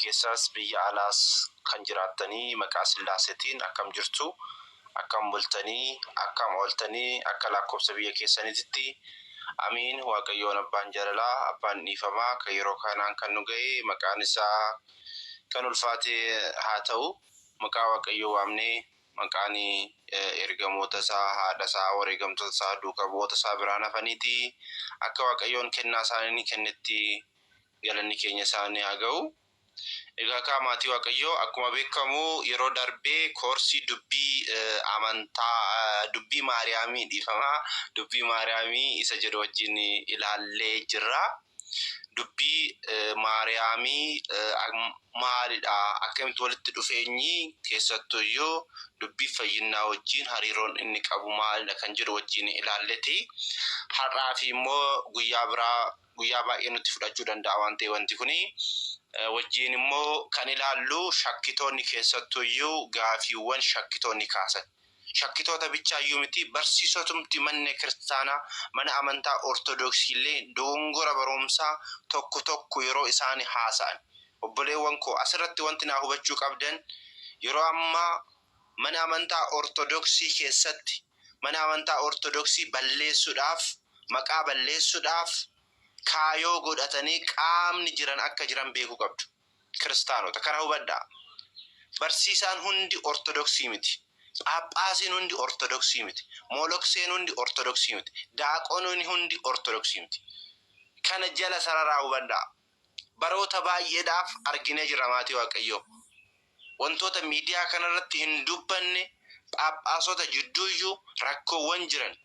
keessas biyya alaas kan jiraatanii maqaa Sillaaseetiin akkam jirtu, akkam bultanii, akkam ooltanii, akka lakkoofsa biyya keessaniitti. Amiin. Waaqayyoon abbaan jaalalaa, abbaan dhiifamaa kan yeroo kanaan kan nu ga'e maqaan isaa kan ulfaate haa ta'u. Maqaa Waaqayyoo waamnee maqaan ergamoota isaa, haadha isaa, wareegamtoota isaa, duukaa bu'oota isaa biraan hafaniiti. Akka Waaqayyoon kennaa isaanii kennetti galanni keenya isaanii haa ga'u. Egaa akka maatii Waaqayyoo akkuma beekamu yeroo darbee koorsii dubbii amantaa dubbii Maariyaamii dhiifamaa dubbii Maariyaamii isa jedhu wajjin ilaallee jirra. Dubbii Maariyaamii maalidha? Akkamitti walitti dhufeenyi keessattuu iyyuu dubbii fayyinaa wajjin hariiroon inni qabu maalidha kan jedhu wajjin ilaalleeti. Har'aa fi immoo guyyaa baay'ee nutti fudhachuu danda'a waan ta'eef wanti kuni wajjin immoo kan ilaallu shakkitoonni keessattuu iyyuu gaafiiwwan shakkitoonni kaasan. Shakkitoota bichaayyuu miti barsiisotumti manni kiristaanaa mana amantaa ortodoksii illee dogongora barumsaa tokko yeroo isaan haasa'an. Obboleewwan koo asirratti wanti naa hubachuu qabdan yeroo ammaa mana amantaa ortodoksii keessatti mana amantaa ortodoksii balleessuudhaaf maqaa balleessuudhaaf kaayoo godhatanii qaamni jiran akka jiran beekuu qabdu. Kiristaanota kana hubadhaa. Barsiisaan hundi ortodoksii miti. Phaaphaasiin hundi ortodoksii miti. Moolokseen hundi ortodoksii miti. Daaqonoonni hundi ortodoksii miti. Kana jala sararaa hubadhaa. Baroota baay'eedhaaf arginee jira maatii Waaqayyoo. Wantoota miidiyaa kanarratti hin dubbanne phaaphaasota jidduuyyuu rakkoowwan jiran.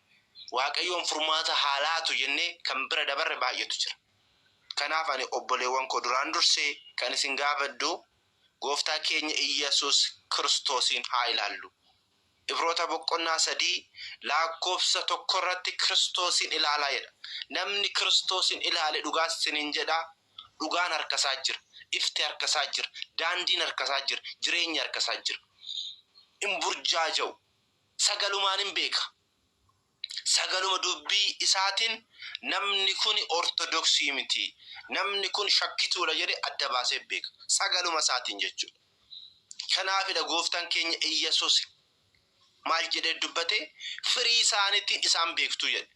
Waaqayyoon furmaata haalaatu jennee kan bira dabarre baay'eetu jira. Kanaaf ani obboleewwan koo duraan dursee kan isin gaafadhu gooftaa keenya Iyyesuus Kiristoosiin haa ilaallu. Ibroota boqonnaa 3 lakkoofsa 1 irratti Kiristoosiin ilaalaa jedha. Namni Kiristoosiin ilaale dhugaa isiniin jedha. Dhugaan harkasaa jira. Ifti harkasaa jira. Daandiin harkasaa jira. Jireenyi harkasaa jira. In burjaaja'u. Sagalumaan hin beeka. Sagaluma dubbii isaatiin namni kun ortodoksii miti. Namni kun shakkituudha jedhee adda baasee beeka. Sagaluma isaatiin jechuudha. Kanaafidha gooftaan keenya Iyyesuus maal jedhee dubbate? Firii isaaniitiin isaan beektu jedhe.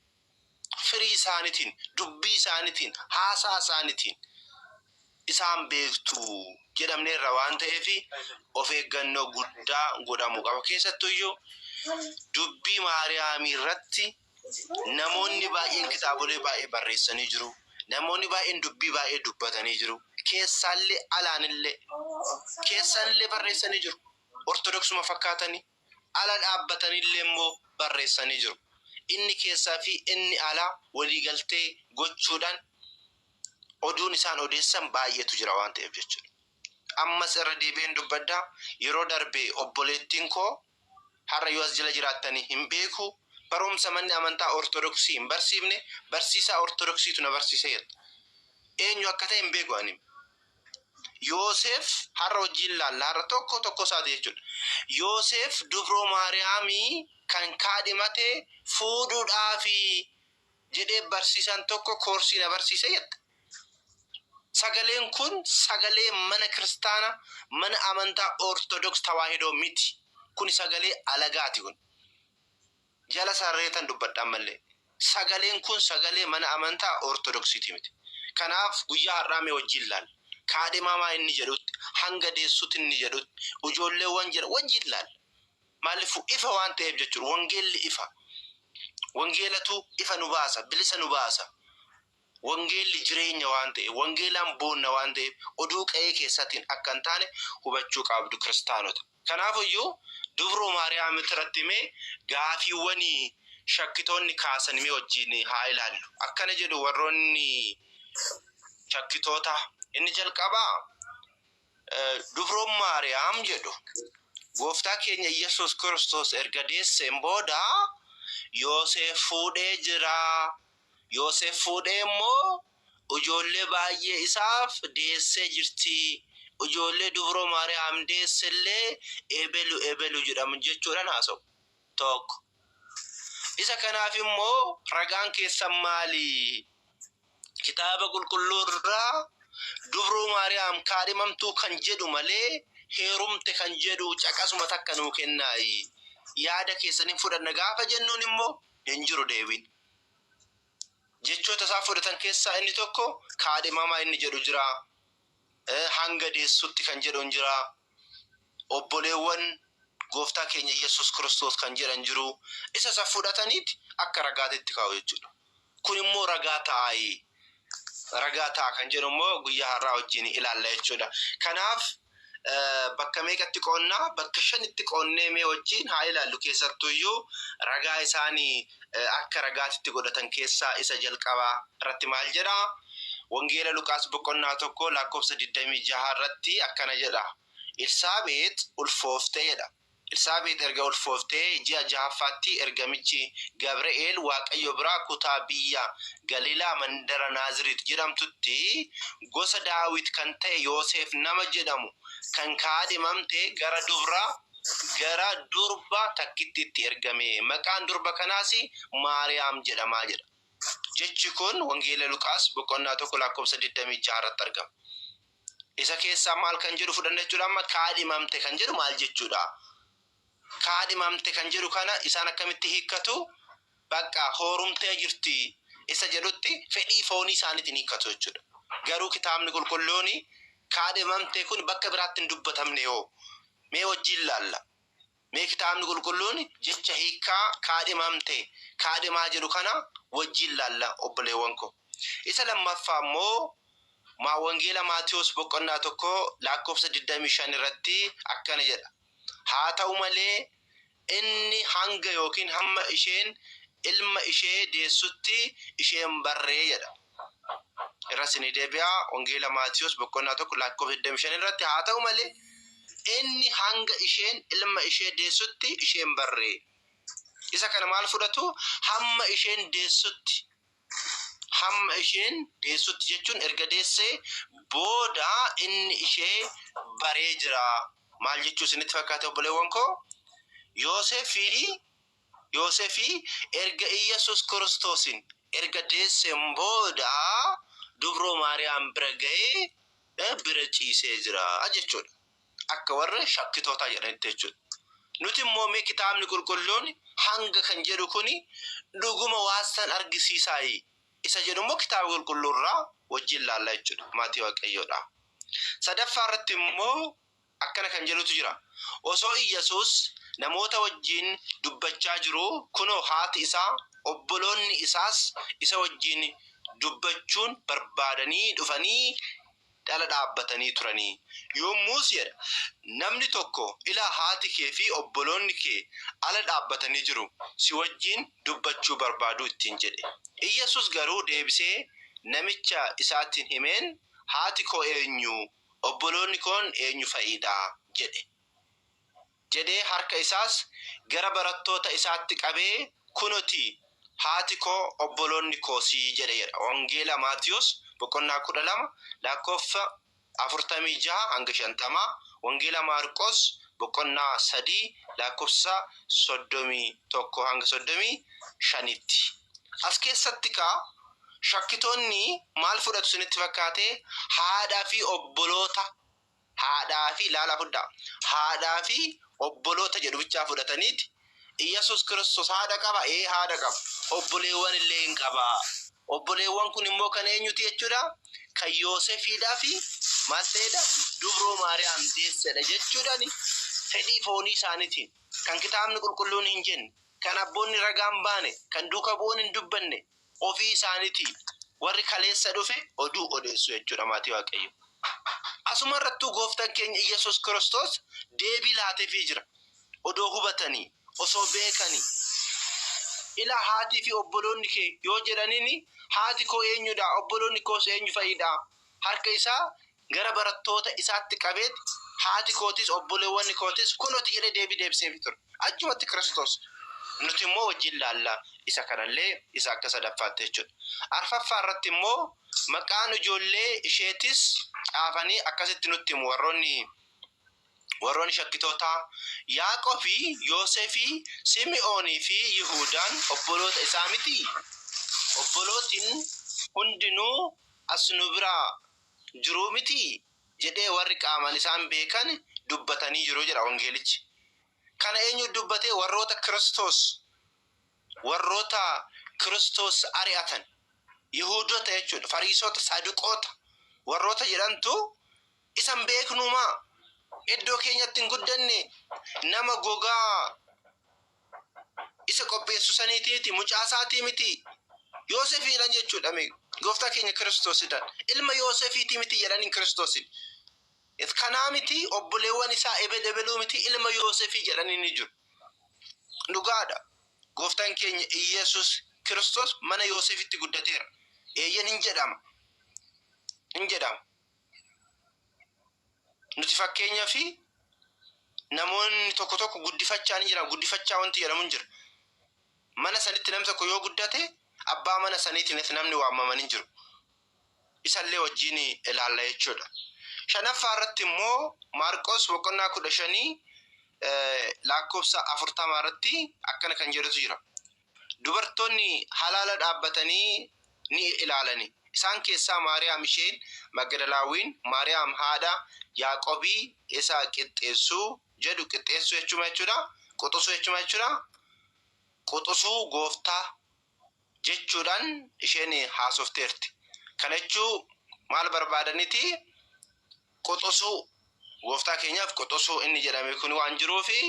Firii isaaniitiin, dubbii isaaniitiin, haasaa isaaniitiin isaan beektu jedhamneerra waan ta'eef of eeggannoo guddaa godhamuu qaba. Keessattuu iyyuu dubbii Maariyaamii irratti namoonni baay'een kitaabolee baay'ee barreessanii jiru. Namoonni baay'een dubbii baay'ee dubbatanii jiru. Keessaallee alaanillee keessallee barreessanii jiru. Ortodoksuma fakkaatanii ala dhaabbatanillee immoo barreessanii jiru. Inni keessaa fi inni alaa waliigaltee gochuudhaan oduun isaan odeessan baay'eetu jira waan ta'eef jechuudha. Ammas irra deebi'een dubbaddaa yeroo darbee obboleettiin koo har'a yoo as jala jiraattanii hin beeku barumsa manni amantaa ortodoksii hin barsiifne barsiisaa ortodoksiitu na barsiisee jedha. Eenyu akka ta'e hin beeku ani. Yoosef har'a wajjin laalla har'a tokko isaati jechuudha. Yoosef dubroo Maariyaamii kan kaadhimate fuudhuudhaafi jedhee barsiisaan tokko koorsii na barsiisee jedha. Sagaleen kun sagalee mana kiristaana mana amantaa ortodoks tawaahidoo miti. Kun sagalee alagaati kun. Jala sarreetan dubbadhaan mallee. Sagaleen kun sagalee mana amantaa ortodoksiiti miti. Kanaaf guyyaa har'aa mee wajjin laalla. Kaadhimamaa inni jedhutti, hanga deessuutti inni jedhutti, ijoolleewwan jedha wajjin laalla. Maaliif ifa waan ta'eef jechuudha. Wangeelli ifa. Wangeelatu ifa nu baasa, bilisa nu baasa. Wangeelli jireenya waan ta'eef, wangeelaan boonna waan ta'eef, oduu qe'ee keessaatiin akka hin taane hubachuu qabdu kiristaanota. Kanaaf iyyuu dubroo Maariyaam irratti mee gaafiiwwan shakkitoonni kaasan mee wajjin haa ilaallu. Akkana jedhu warroonni shakkitoota. Inni jalqabaa dubroo Maariyaam jedhu gooftaa keenya Iyyesuus Kiristoos erga deesseen booda Yoosef fuudhee jira. Yoosef fuudhee immoo ijoollee baay'ee isaaf deessee jirti. Ijoollee dubroo Maariyaam deessellee ebelu jedhamu jechuudhaan haasa'u. Tokko. Isa kanaaf immoo ragaan keessan maali? Kitaaba qulqulluu irraa Dubroo Maariyaam kaadhimamtuu kan jedhu malee heerumte kan jedhu caqasuma takka nuu kennaayi. Yaada keessaniin fudhanna gaafa jennuun immoo hin jiru deebiin. Jechoota isaa fudhatan keessaa inni tokko kaadhimamaa inni jedhu jira. Hanga deessutti kan jedhu jira. Obboleewwan Gooftaa keenya Yesuus Kiristoos kan jedhan jiru. Isa isa fudhataniiti akka ragaatitti kaa'u jechuudha. Kun immoo ragaa ta'aayi. Ragaa ta'a kan jedhu immoo guyyaa har'aa wajjin ilaalla jechuudha. Kanaaf bakka meeqatti qoonnaa? Bakka 5tti qoonnee mee wajjin haa ilaallu. Keessattuu iyyuu ragaa isaanii akka ragaatitti godhatan keessaa isa jalqabaa irratti maal jedha? Wangeela Luqaas boqonnaa 1 lakkoofsa 26 irratti akkana jedha. Elsaabeet ulfooftee jedha. Elsaabeet erga ulfooftee ji'a 6ffaatti ergamichi Gabri'eel Waaqayyo biraa kutaa biyya Galiilaa mandara Naaziriit jedhamtutti gosa Daawit kan ta'e Yoosef nama jedhamu kan kaadhimamte gara durba takkittiitti ergame. Maqaan durba kanaas Maariyaam jedhamaa jedha. Jechi kun Wangeela Luqaas boqonnaa 1 lakkoofsa 26 irratti argama. Isa keessaa maal kan jedhu fudhanna jechuudha. Amma kaadhimamte kan jedhu maal jechuudha? Kaadhimamte kan jedhu kana isaan akkamitti hiikkatu? Bakka hoorumtee jirti isa jedhutti fedhii foonii isaaniitiin hiikkatu jechuudha. Garuu kitaabni qulqulluun kaadhimamte kun bakka biraatti hin dubbatamne yoo mee wajjin ilaalla. Mee kitaabni qulqulluun jecha hiikkaa kaadhimamte kaadhimaa jedhu kana wajjin ilaalla obboleewwan ko. Isa lammaffaa immoo Wangeela Maatiyos boqonnaa 1 lakkoofsa 25 irratti akkana jedha. Haa ta'u malee inni hanga yookiin hamma isheen ilma ishee deessutti isheen barree jedha. Irrasini deebi'aa Wangeela Maatiyos boqonnaa 1 lakkoofsa 25 irratti haa ta'u malee inni hanga isheen ilma ishee deessutti isheen barree. Isa kana maal fudhatu? Hamma isheen deessutti. Hamma isheen deessutti jechuun erga deessee booda inni ishee baree jira. Maal jechuu isinitti fakkaate obboleewwan koo? Yoosefii erga Yesuus Kiristoosin erga deesseen booda dubroo Maariyaam bira ga'ee bira ciisee jira jechuudha. Akka warra shakkitootaa jedhanitti jechuudha. Nuti immoo mee kitaabni qulqulluun hanga kan jedhu kuni dhuguma waasan argisiisaayi. Isa jedhu immoo kitaaba qulqulluurraa wajjin ilaalla jechuudha. Maatii Waaqayyoodha. Sadaffaa irratti immoo akkana kan jedhutu jira. Osoo Yesuus namoota wajjin dubbachaa jiru kunoo haati isaa obboloonni isaas isa wajjin dubbachuun barbaadanii dhufanii dhala dhaabbatanii turanii. Yommus jedha namni tokko ilaa haati kee fi obboloonni kee ala dhaabbatanii jiru si wajjin dubbachuu barbaadu ittiin jedhe. Yesuus garuu deebisee namicha isaatiin himeen haati koo eenyu obboloonni koon eenyu fa'iidha jedhee harka isaas gara barattoota isaatti qabee kunoti haati koo obboloonni koosii jedhe. Wangeela Maatiyos boqonnaa 12 lakkoofsa 46 hanga 50. Wangeela Maarqos boqonnaa 3 lakkoofsa 31 hanga 35. As keessatti shakkitoonni maal fudhatu isinitti fakkaate? Haadhaa fi obboloota. Haadhaa fi laala fudhaa. Haadhaa fi obboloota jedhu bichaa fudhataniiti. Yesuus Kiristoos haadha qaba. Haadha qaba. Obboleewwan illee hin qaba. Obboleewwan kun immoo kan eenyuti jechuudha? Kan Yoosefiidhaa fi maal ta'edha? Dubroo Maariyaam deessedha jechuudhaani. Fedhii foonii isaaniitiin kan kitaabni qulqulluun hin jenne, kan abboonni ragaan baane, kan duuka bu'uun hin dubbanne ofii isaaniitiin warri kaleessa dhufe oduu odeessu jechuudha maatii Waaqayyo. Asuma irrattuu gooftaan keenya Yesuus Kiristoos deebii laateefii jira. Odoo hubatanii, osoo beekanii. Ilaa haatii fi obboloonni kee yoo jedhaniini haati koo eenyudha? Obboloonni koos eenyu fa'iidha? Harka isaa gara barattoota isaatti qabeet haati kootis obboleewwan kootis kunoti jedhee deebii deebiseefii ture. Achumatti Kiristoos. Nuti immoo wajjin ilaalla isa kanallee isa akka sadaffaatti jechuudha. Arfaffaa irratti immoo maqaan ijoollee isheetis caafanii akkasitti nutti himu warroonni shakkitoota Yaaqoobii, Yoosefii, Simi'oonii fi Yihuudaan obboloota isaa miti. Obbolootiin hundinuu as nu biraa jiruu miti jedhee warri qaamaan isaan beekan dubbatanii jiru jedha wangeelichi. Kana eenyu dubbatee? warroota Kiristoos ari'atan Yihuudoota jechuudha, Fariisota, Saduqoota warroota jedhantu isan beeknumaa iddoo keenyatti hin guddanne nama gogaa isa qopheessu saniitiiti mucaasaatii miti Yoosefiidhaan jechuudha. Gooftaa keenya Kiristoosidhaan ilma Yoosefiitii miti jedhaniin Kiristoosin. Kanaa miti obboleewwan isaa ebeluu miti ilma Yoosefii jedhanii ni jiru. Dhugaadha. Gooftaan keenya Iyesuus Kiristoos mana Yoosefitti guddateera. Eeyyan hin jedhama. Nuti fakkeenyaa fi namoonni tokko guddifachaa ni jira. Guddifachaa wanti jedhamu hin jiru. Mana sanitti namni tokko yoo guddate abbaa mana saniitiin namni waamaman hin jiru. Isallee wajjin ilaalla jechuudha. Shanaffaa irratti immoo Maarqos boqonnaa 15 lakkoofsa 40 irratti akkana kan jedhutu jira. Dubartoonni halaala dhaabbatanii ni ilaalani. Isaan keessaa Maariyaam isheen Magdalaawiin, Maariyaam haadha Yaaqoobii isa qixxeessuu jedhu qixxeessuu jechuudha. Quxisuu gooftaa jechuudhaan isheen haasofteerti. Kana jechuun maal barbaadaniti? Quxisuu gooftaa keenyaaf quxisuu inni jedhame kun waan jiruufi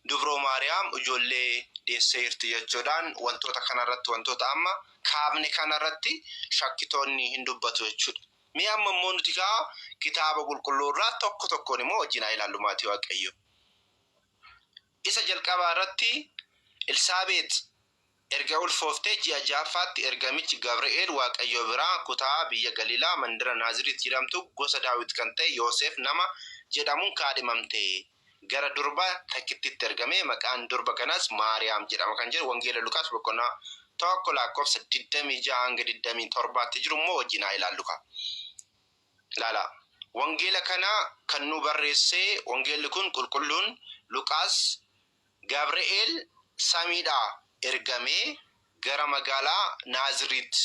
dubroo Maariyaam ijoollee deesseerti jechuudhaan wantoota kanarratti wantoota amma kaabne kanarratti shakkitoonni hin dubbatu jechuudha. Mee amma immoo nuti kitaaba qulqulluu irraa tokkoon immoo wajjin ilaallu maatii Waaqayyo. Isa jalqabaa irratti Elsaabeet erga ulfooftee ji'a ja'affaatti ergamichi Gabri'eel Waaqayyo biraa kutaa biyya Galiilaa mandira Naaziriit jedhamtu gosa Daawit kan ta'e Yoosef nama jedhamuun kaadhimamte. Gara durba takkittitti ergame maqaan durba kanas Maariyaam jedhama kan jedhu wangeela Luqaas boqonnaa 1 lakkoofsa 26 hanga 27tti jiru immoo wajjin ilaallu. Laala wangeela kana kan nu barreesse wangeelli kun qulqulluun Luqaas Gabri'eel samiidhaa ergamee gara magaalaa Naaziriit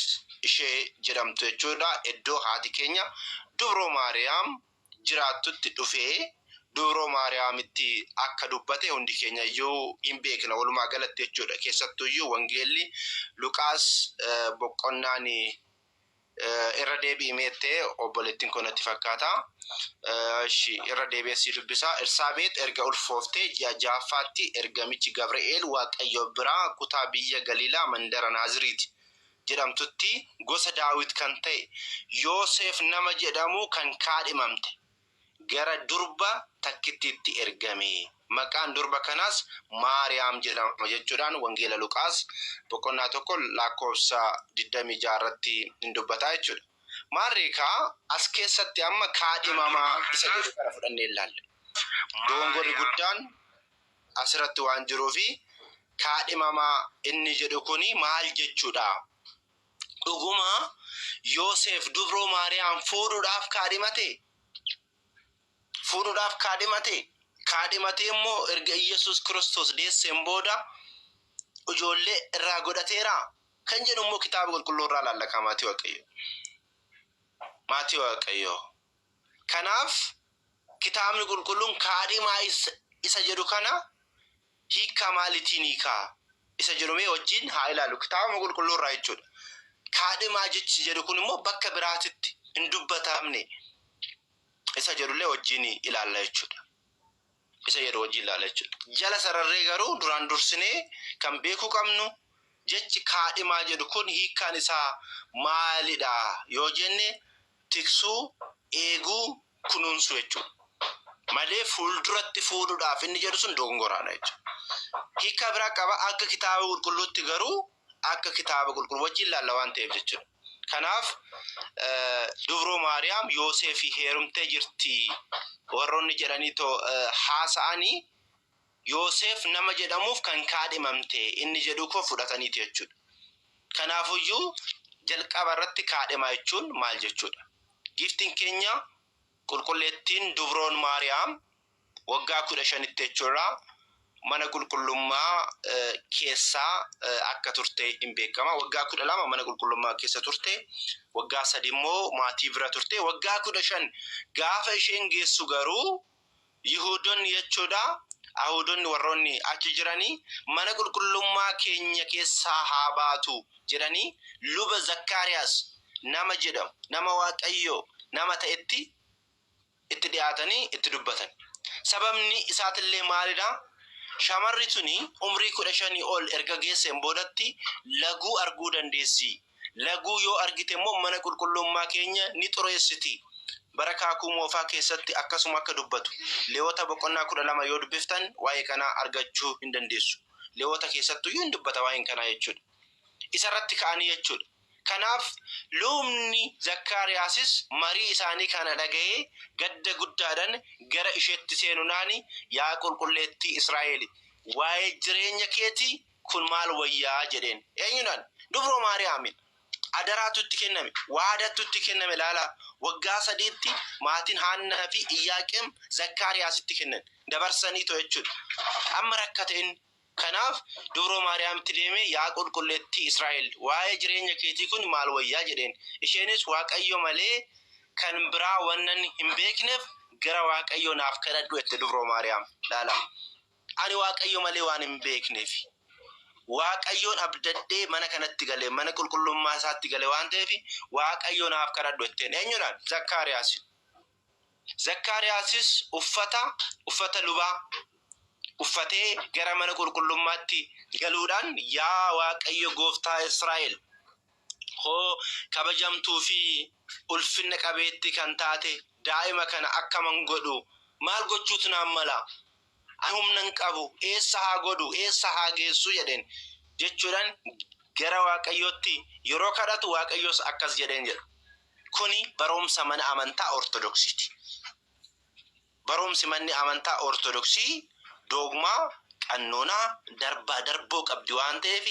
ishee jedhamtu jechuudha. Iddoo haati keenya dubroo Maariyaam jiraattutti dhufee dubroo Maariyaamitti akka dubbate hundi keenya iyyuu hin beekna walumaa galatti jechuudha. Keessattuu iyyuu wangeelli Luqaas boqonnaan irra deebi'ee obboleettiin konatti fakkaata. Irra deebi'ee dubbisa. Elsaabeet erga ulfooftee ji'a ja'affaatti ergamichi Gabri'eel Waaqayyo biraa kutaa biyya Galiilaa mandara Naaziriit jedhamtutti gosa Daawit kan ta'e Yoosef nama jedhamu kan kaadhimamte gara durba takkittitti ergame. Maqaan durba kanas Maariyaam jedhama jechuudhaan wangeela Luqaas boqonnaa 1 lakkoofsa 26 irratti hin dubbata jechuudha. Maariikaa as keessatti amma kaadhimamaa isa jedhu kana fudhannee ilaalla. Dogongorri guddaan asirratti waan jiruufi kaadhimamaa inni jedhu kuni maal jechuudha? Dhuguma Yoosef dubroo Maariyaam fuudhuudhaaf kaadhimate immoo erga Iyesuus Kiristoos deesseen booda ijoollee irraa godhateera kan jedhu immoo kitaaba qulqulluu irraa ilaalla maatii Waaqayyo. Kanaaf kitaabni qulqulluun kaadhimaa isa jedhu kana hiika maaliitiin hiikaa isa jedhume wajjin haa ilaalu kitaaba qulqulluu irraa jechuudha. Kaadhimaa jechi jedhu kun immoo bakka biraatitti hin dubbatamne isa jedhullee wajjin ilaalla jechuudha. Jala sararree garuu duraan dursinee kan beekuu qabnu jechi kaadhimaa jedhu kun hiikaan isaa maalidha yoo jenne tiksuu, eeguu, kunuunsuu jechuudha. Malee fuulduratti fuudhuudhaaf inni jedhu sun dogongoraadha jechuudha. Hiika biraa qaba akka kitaaba qulqulluutti garuu akka kitaaba qulqulluu wajjin ilaalla waan ta'eef jechuudha. Kanaaf dubroo Maariyaam Yoosefii heerumtee jirti warroonni jedhanii haasa'anii Yoosef nama jedhamuuf kan kaadhimamte inni jedhu koo fudhataniiti jechuudha. Kanaafuyyuu jalqaba irratti kaadhimaa jechuun maal jechuudha? Giftiin keenya qulqulleettiin dubroon Maariyaam waggaa 15 jechuudha mana qulqullummaa keessaa akka turte hin beekama. Waggaa 12 mana qulqullummaa keessa turte. Waggaa 3 immoo maatii bira turte. Waggaa 15 gaafa isheen geessu garuu Yihuudoonni jechuudha. Ayhuudonni warroonni achi jiranii mana qulqullummaa keenya keessaa haa baatu jedhanii luba Zakkaariyaas nama jedhamu nama Waaqayyo nama ta'etti itti dhiyaatanii itti dubbatan. Sababni isaatillee maalidha? Shamarri tuni umrii 15 ol erga geesseen boodatti laguu arguu dandeessi. Laguu yoo argite immoo mana qulqullummaa keenya ni xureessiti. Barakaa kumoofaa keessatti akkasuma akka dubbatu. Leewwota boqonnaa 12 yoo dubbiftan waa'ee kanaa argachuu hin dandeessu. Leewwota keessattuu yoo dubbata waa'een kanaa jechuudha. Isarratti ka'anii jechuudha. Kanaaf lubni Zakkaariyaasis marii isaanii kana dhaga'ee gadda guddaadhaan gara isheetti seenuudhaan yaa qulqulleettii Israa'el waa'ee jireenya keetii kun maal wayyaa jedheen. Eenyudhaan? Dubroo Maariyaamiin. Adaraatu itti kenname, waadatu itti kenname. Laala waggaa 3tti maatiin Haannaa fi Iyyaaqeem Zakkaariyaasitti kennan dabarsanii to jechuudha. Amma rakkateen kanaaf dubroo Maariyaamitti deemee yaa qulqulleettii Israa'el waa'ee jireenya keetii kun maal wayyaa jedheen. Isheenis Waaqayyo malee kan biraa wannan hin beekneef gara Waaqayyo naaf kadhadhu jette dubroo Maariyaam. Laala ani Waaqayyo malee waan hin beekneef Waaqayyoon abdaddee mana kanatti galee mana qulqullummaa isaatti galee waan ta'eef Waaqayyo naaf kadhadhu jetteen. Eenyudhaan? Zakkaariyaas. Zakkaariyaasis uffata lubaa uffatee gara mana qulqullummaatti galuudhaan yaa Waaqayyo gooftaa Israa'el hoo kabajamtuu fi ulfinna qabeetti kan taate daa'ima kana akkaman godhu maal gochuutu naan mala? Humnan qabu eessa haa godhu eessa haa geessu jedheen jechuudhaan gara Waaqayyootti yeroo kadhatu Waaqayyoos akkas jedheen jedha. Kuni barumsa mana amantaa Ortodoksiiti. Barumsi manni amantaa Ortodoksii dogmaa qannoonaa darbaa darboo qabdi waan ta'eef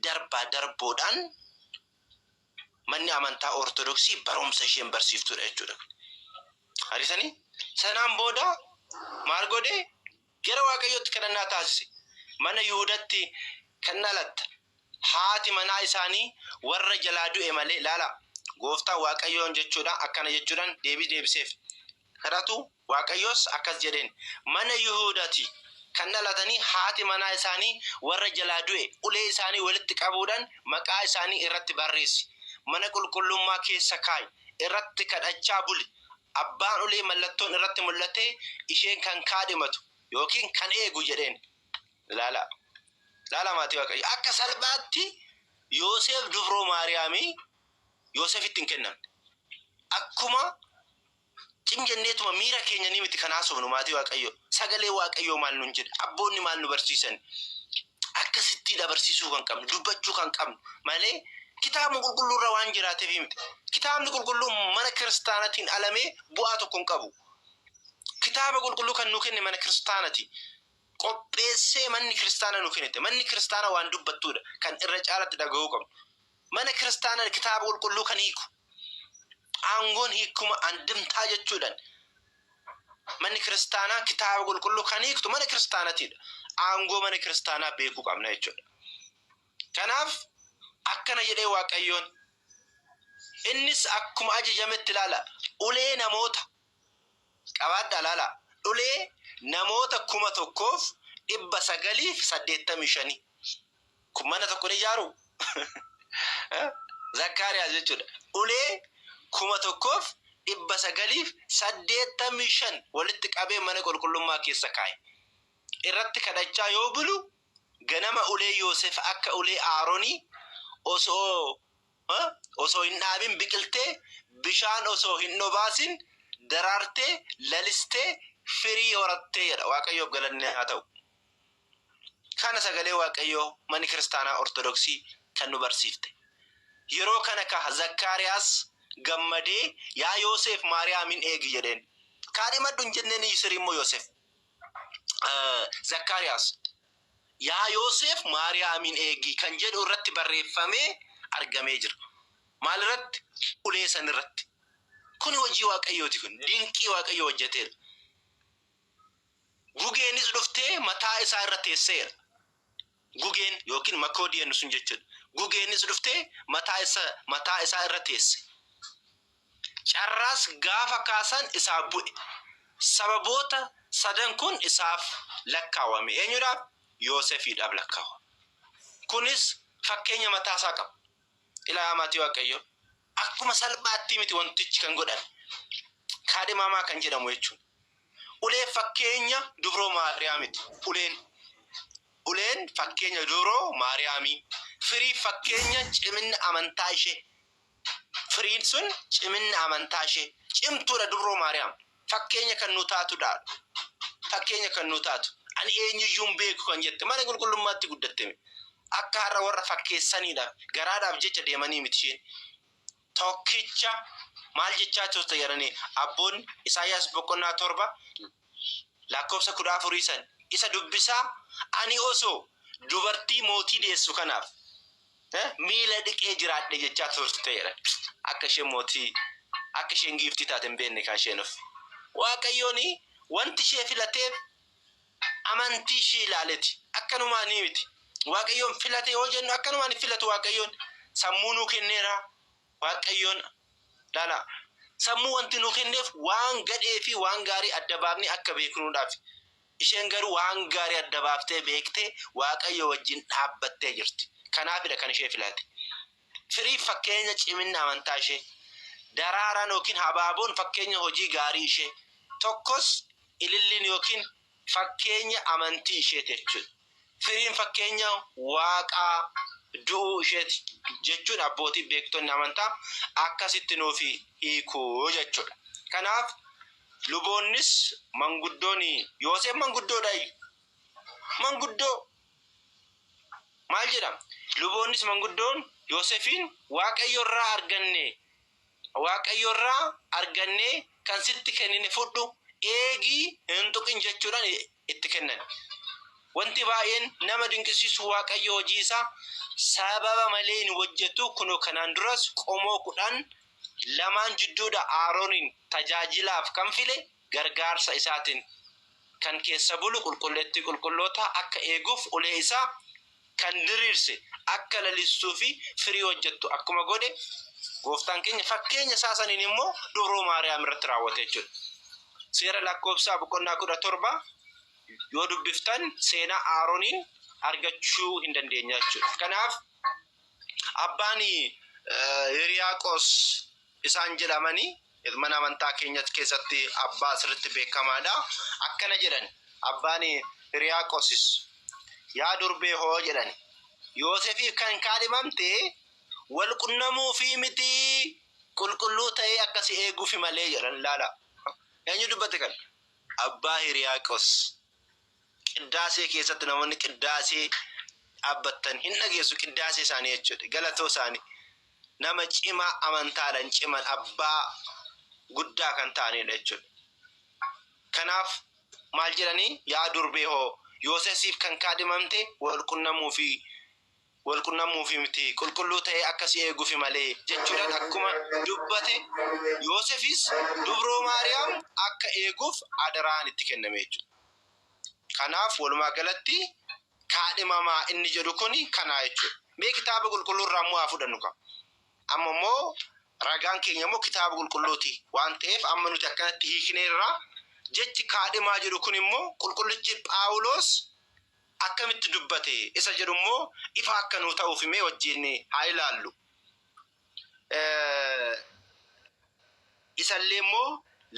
darbaa darboodhaan manni amantaa Ortodoksii barumsa isheen barsiiftudha jechuudha. Harisanii sanaan booda maal godhe? Gara Waaqayyootti kadhannaa taasise. Mana Yihuudatti kan dhalatte haati manaa isaanii warra jalaa du'e malee laala gooftaa Waaqayyoon jechuudha. Akkana jechuudhaan deebiseef. Kadhatu Waaqayyoos akkas jedheen mana Yihuudatti kan dhalatanii haati manaa isaanii warra jalaa du'e ulee isaanii walitti qabuudhaan maqaa isaanii irratti barreessi. Mana qulqullummaa keessa kaa'i irratti kadhachaa buli. Abbaan ulee mallattoon irratti mul'ate isheen kan kaadhimatu yookiin kan eegu jedheen. Laala maatii Waaqayyo akka salphaatti Yoosef dubroo Maariyaamii Yoosefitti hin kennan. Akkuma cimjenneetuma miira keenya ni miti kanaa sobnu maatii Waaqayyo. Sagalee Waaqayyo maal nuun jedhe? Abboonni maal nu barsiisan? Akkasitti dabarsiisuu kan qabnu, dubbachuu kan qabnu malee kitaabni qulqulluurra waan jiraateef miti. Kitaabni qulqulluun mana kiristaanaatiin alamee bu'aa tokko hin qabu. Kitaaba qulqulluu kan nu kenne mana kiristaanaati. Qopheessee manni kiristaana nu kennite. Manni kiristaana waan dubbattuudha kan irra caalatti dhaga'uu qabnu. Mana kiristaana kitaaba qulqulluu kan hiiku. Aangoon hiikuma andimtaa jechuudhaan. Manni kiristaanaa kitaaba qulqulluu kan hiiktu mana kiristaanaatiidha. Aangoo mana kiristaanaa beekuu qabna jechuudha. Kanaaf akkana jedhee Waaqayyoon innis akkuma ajajametti laala ulee namoota qabaadha laala ulee namoota 1,985 kun mana tokko ni ijaaru. Zakkaariyaas jechuudha. Ulee 1,985 walitti qabee mana qulqullummaa keessa kaa'e. Irratti kadhachaa yoo bulu ganama ulee Yoosef akka ulee Aaronii osoo hin dhaabin biqiltee bishaan osoo hin dhobaasin daraartee lalistee firii horattee jedha. Waaqayyoof galanni haa ta'u. Kana sagalee Waaqayyoo manni kiristaanaa Ortodoksii kan nu barsiifte. Yeroo kana ka Zakkaariyaas gammadee yaa Yoosef Maariyaamin eegi jedheen. Kaadhimadhu hin jenneen Yisri immoo Yoosef. Zakkaariyaas yaa Yoosef Maariyaamin eegi kan jedhu irratti barreeffamee argamee jira. Maal irratti? Ulee san irratti. Kun hojii Waaqayyooti kun dinqii Waaqayyo hojjeteera. gugeenis dhuftee mataa isaa irra teesseera. Gugeen yookiin makoodiyan sun jechuudha. Gugeenis dhuftee mataa isaa irra teesse. Carraas gaafa kaasan isaa bu'e. Sababoota sadan kun isaaf lakkaawame. Eenyudhaaf? Yoosefiidhaaf lakkaawame. Kunis fakkeenya mataa isaa qaba. Ilaa maatii Waaqayyo akkuma salphaatti miti wantichi kan godhan. Kaadhimamaa kan jedhamu jechuudha. Uleen fakkeenya dubroo Maariyaamiti. Uleen fakkeenya dubroo Maariyaamii. Firii fakkeenya cimina amantaa ishee. Firiin sun cimina amantaa ishee. Cimtuudha dubroo Maariyaam. Fakkeenya kan nu taatudha. Fakkeenya kan nu taatu. Ani eenyuyyuun beeku kan jette mana qulqullummaatti guddatte. Akka har'a warra fakkeessaniidhaaf garaadhaaf jecha deemanii miti isheen. Tokkicha maal jechaa turte jedhanii abboon Isaayyaas boqonnaa 7 lakkoofsa 14 isa dubbisaa ani osoo dubartii mootii deessu kanaaf miila dhiqee jiraadhe jechaa turte jedhan. Akka isheen mootii akka isheen giiftii taate hin beekne kan isheen of. Waaqayyoon wanti ishee filateef amantii ishee ilaaleeti. Akkanumaan miti. Waaqayyoon filate yoo jennu akkanumaan filatu Waaqayyoon sammuu nuu kenneera. Waaqayyoon laala sammuu wanti nuu kenneef waan gadhee fi waan gaarii adda baafnee akka beeknuudhaaf. Isheen garuu waan gaarii adda baaftee beektee Waaqayyo wajjin dhaabbattee jirti. Kanaafidha kan ishee filate. Firii fakkeenya cimina amantaa ishee. Daraaraan yookiin habaaboon fakkeenya hojii gaarii ishee. Tokkos ililliin yookiin fakkeenya amantii isheeti jechuudha. Firiin fakkeenya Waaqaa du'uu isheeti jechuun abbootii beektonni amantaa akkasitti nuuf hiikuu jechuudha. Kanaaf luboonnis manguddooni Yoosef manguddoodha. Manguddoo maal jedhama? Luboonnis manguddoon Yoosefiin Waaqayyorraa arganne kan sitti kennine fudhu eegii hin tuqin jechuudhaan itti kennan. Wanti baay'een nama dinqisiisu Waaqayyo hojii isaa sababa malee hin hojjetu. Kunoo kanaan duras qomoo 12 jidduudha Aaroonin tajaajilaaf kan file gargaarsa isaatiin kan keessa bulu qulqulleetti qulqulloota akka eeguuf ulee isaa kan diriirse akka lalistuu fi firii hojjettu akkuma godhe gooftaan keenya fakkeenya isaa saniin immoo dubroo Maariyaam irratti raawwate jechuudha. Seera lakkoofsaa boqonnaa 17 yoo dubbiftan seenaa Aaroonin argachuu hin dandeenya jechuudha. Kanaaf abbaan Hiriyaaqos isaan jedhamanii mana amantaa keenyatti keessatti abbaa sirriitti beekamaadha. Akkana jedhan abbaan Hiriyaaqosis yaa durbee hoo jedhan Yoosefiif kan kaadhimamte wal qunnamuu fi miti qulqulluu ta'ee akkasi eeguuf malee jedhan. Laala eenyu dubbate kan abbaa Hiriyaaqos. Qiddaasee keessatti namoonni qiddaasee dhaabbattan hin dhageessu qiddaasee isaanii jechuudha. Galatoo isaanii nama cimaa amantaadhaan ciman abbaa guddaa kan ta'anidha jechuudha. Kanaaf maal jedhanii yaa durbee hoo Yoosefiif kan kaadhimamte wal qunnamuu fi miti qulqulluu ta'ee akkasi eeguuf malee jechuudhaan akkuma dubbate Yoosefis dubroo Maariyaam akka eeguuf adaraan itti kenname jechuudha. Kanaaf walumaa galatti kaadhimamaa inni jedhu kuni kana jechuudha. Mee kitaaba qulqulluu irraa immoo haa fudhannu qaba. Amma immoo ragaan keenya immoo kitaaba qulqulluuti waan ta'eef amma nuti akkanatti hiikneerra jechi kaadhimaa jedhu kun immoo qulqullichi Phaawulos akkamitti dubbate isa jedhu immoo ifa akka nu ta'uuf mee wajjin haa ilaallu. Isallee immoo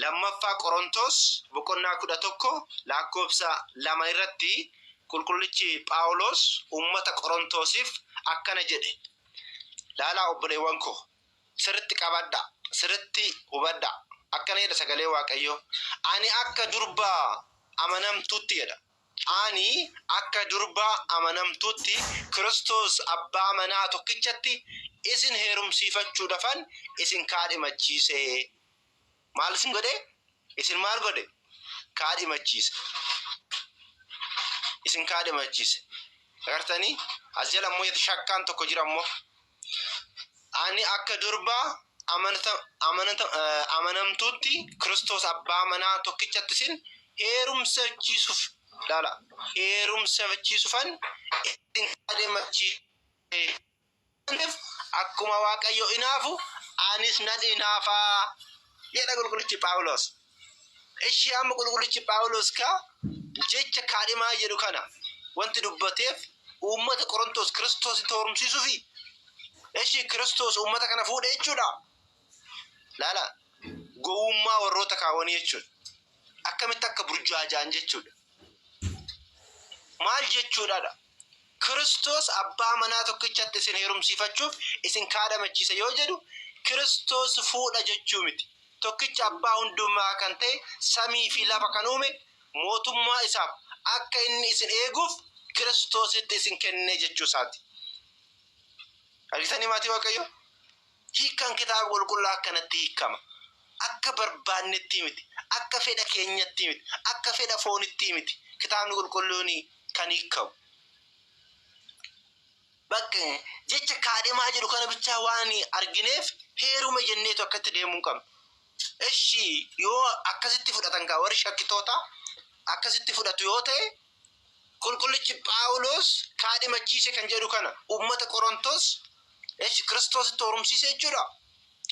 lammaffaa Qorontos boqonnaa 11 lakkoofsa 2 irratti qulqullichi Phaawulos ummata Qorontosiif akkana jedhe. Laalaa obboleewwan koo sirriitti qabadha, sirriitti hubadha. Akkana jedha sagalee Waaqayyoo. Ani akka durbaa amanamtuutti jedha. Ani akka durbaa amanamtuutti Kiristoos abbaa manaa tokkichatti isin heerumsiifachuudhaafan isin kaadhimachiise. Maal isin godhe? Isin maal godhe? Kaadhimachiise. Isin kaadhimachiise. Agartanii as jala immoo shakkaan tokko jira immoo. Ani akka durbaa amanamtuutti Kiristoos abbaa manaa tokkichatti isin heerumsachiisuuf laala heerumsachiisuufan ittiin adeemachiif akkuma Waaqayyo inaafu anis nan inaafaa jedha qulqullichi Phaawulos. Ishii amma qulqullichi Phaawulos ka jecha kaadhimaa jedhu kana wanti dubbateef uummata Qorontos Kiristoos itti horumsiisuufi ishii Kiristoos uummata kana fuudhe jechuudha. Laala gowwummaa warroota kaawwanii jechuudha. Akkamitti akka burjaajaan jechuudha. Maal jechuudha? Kiristoos abbaa manaa tokkichatti isin heerumsiifachuuf isin kaadhamachiisa yoo jedhu Kiristoos fuudha jechuu miti. Tokkicha abbaa hundumaa kan ta'e samii fi lafa kan uume mootummaa isaaf akka inni isin eeguuf Kiristoositti isin kenne jechuu isaati. Argitanii maatii Waaqayyo? Hiikkaan kitaaba qulqulluu akkanatti hiikama. Akka barbaannetti miti. Akka fedha keenyatti miti. Akka fedha foonitti miti. Kitaabni qulqulluun kan hiikamu. Bakka jecha kaadhimaa jedhu kana bichaa waan argineef heeruma jenneetu akkatti deemuu qabna. Eshi yoo akkasitti fudhatan gaa warri shakkitoota akkasitti fudhatu yoo ta'e qulqullichi Phaawulos kaadhimachiise kan jedhu kana uummata Qorontos eshi Kiristoositti horumsiise jechuudha.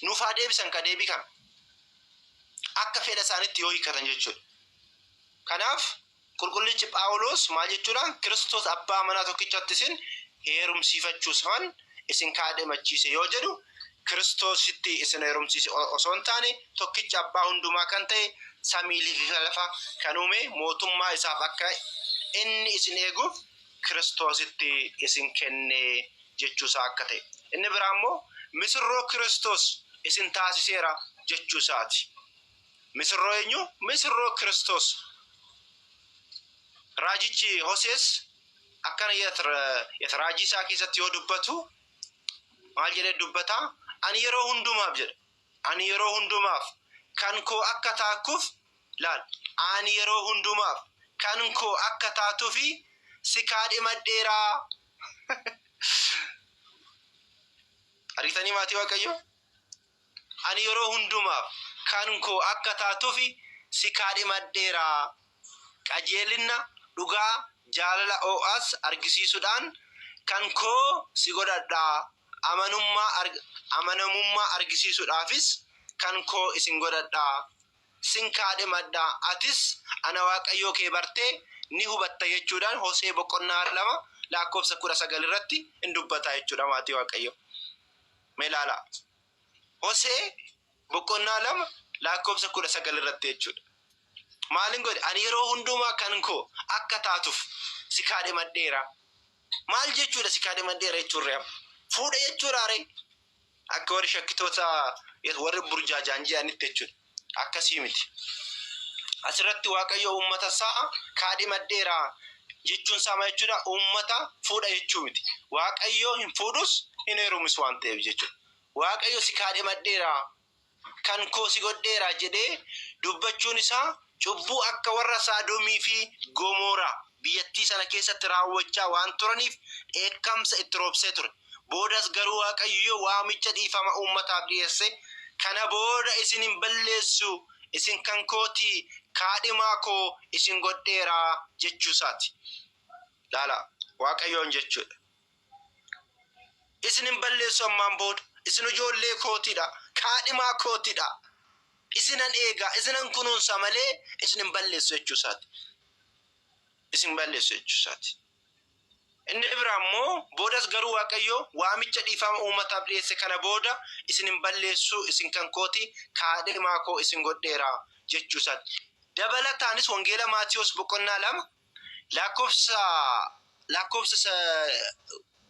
Nuuf haa deebisan ka deebii kana akka fedha isaaniitti yoo hiikatan jechuudha. Kanaaf qulqullichi Phaawulos maal jechuudha? Kiristoos abbaa manaa tokkichatti isin heerumsiifachuusaan isin kaadhimachiise yoo jedhu Kiristoositti isin heerumsiise osoo hin taane tokkicha abbaa hundumaa kan ta'e samii fi lafa kan uume mootummaa isaaf akka inni isin eeguuf Kiristoositti isin kenne jechuusaa akka ta'e. Inni biraa immoo misirroo Kiristoos isin taasiseera jechuusaati. Misirroo eenyu? Misirroo Kiristoos. Raajichi Hosees akkana raajii isaa keessatti yoo dubbatu maal jedhee dubbata? Ani yeroo hundumaaf jedha. Ani yeroo hundumaaf kan koo akka taakuuf laal. Ani yeroo hundumaaf kan koo akka taatuufi si kaadhimadheeraa. Argitanii maatii Waaqayyo? Ani yeroo hundumaaf kan koo akka taatuufi si kaadhimadheeraa. Qajeelina dhugaa jaalala oo'as argisiisuudhaan kan koo si godhadhaa. Amanamummaa argisiisuudhaafis kan koo isin godhadhaa. Sin kaadhimadhaa. Atis ana Waaqayyoo kee bartee ni hubatta jechuudhaan Hosee boqonnaa 2 lakkoofsa 19 irratti in dubbata jechuudha maatii Waaqayyo. Mee ilaala. Hosee boqonnaa 2 lakkoofsa 19 irratti jechuudha. Maalin godhe? Ani yeroo hundumaa kan koo akka taatuuf si kaadhimadheera. Maal jechuudha si kaadhimadheera jechuudha? Fuudha jechuudha ree. Akka warri shakkitoota warri burjaajaan jedhanitti jechuudha. Akkasii miti. Asirratti Waaqayyo uummata isaa kaadhimadheera jechuun isaa maal jechuudha? Uummata fuudha jechuu miti. Waaqayyo hin fuudhus hin heerumis waan ta'eef jechuudha. Waaqayyo si kaadhimadheera kan koo si godheera jedhee dubbachuun isaa cubbuu akka warra Saadoomii fi Gomoraa biyyattii sana keessatti raawwachaa waan turaniif dheekkamsa itti roobsee ture. Boodas garuu Waaqayyo waamicha dhiifama uummataaf dhiyeesse. Kana booda isin hin balleessu, isin kan kooti kaadhimaa koo isin godheera jechuusaati. Laala Waaqayyoon jechuudha. Isin hin balleessu ammaan booda, isin ijoollee kootiidha, kaadhimaa kootiidha. Isinan eega, isinan kunuunsa malee isin hin balleessu jechuusaati. Isin balleessu jechuusaati. Inni biraa immoo boodas garuu Waaqayyo waamicha dhiifama uummataaf dhiyeesse. Kana booda isin hin balleessu, isin kan kooti kaadhimaa koo isin godheera jechuusaati. Dabalataanis wangeela Maatiyos boqonnaa 2 lakkoofsa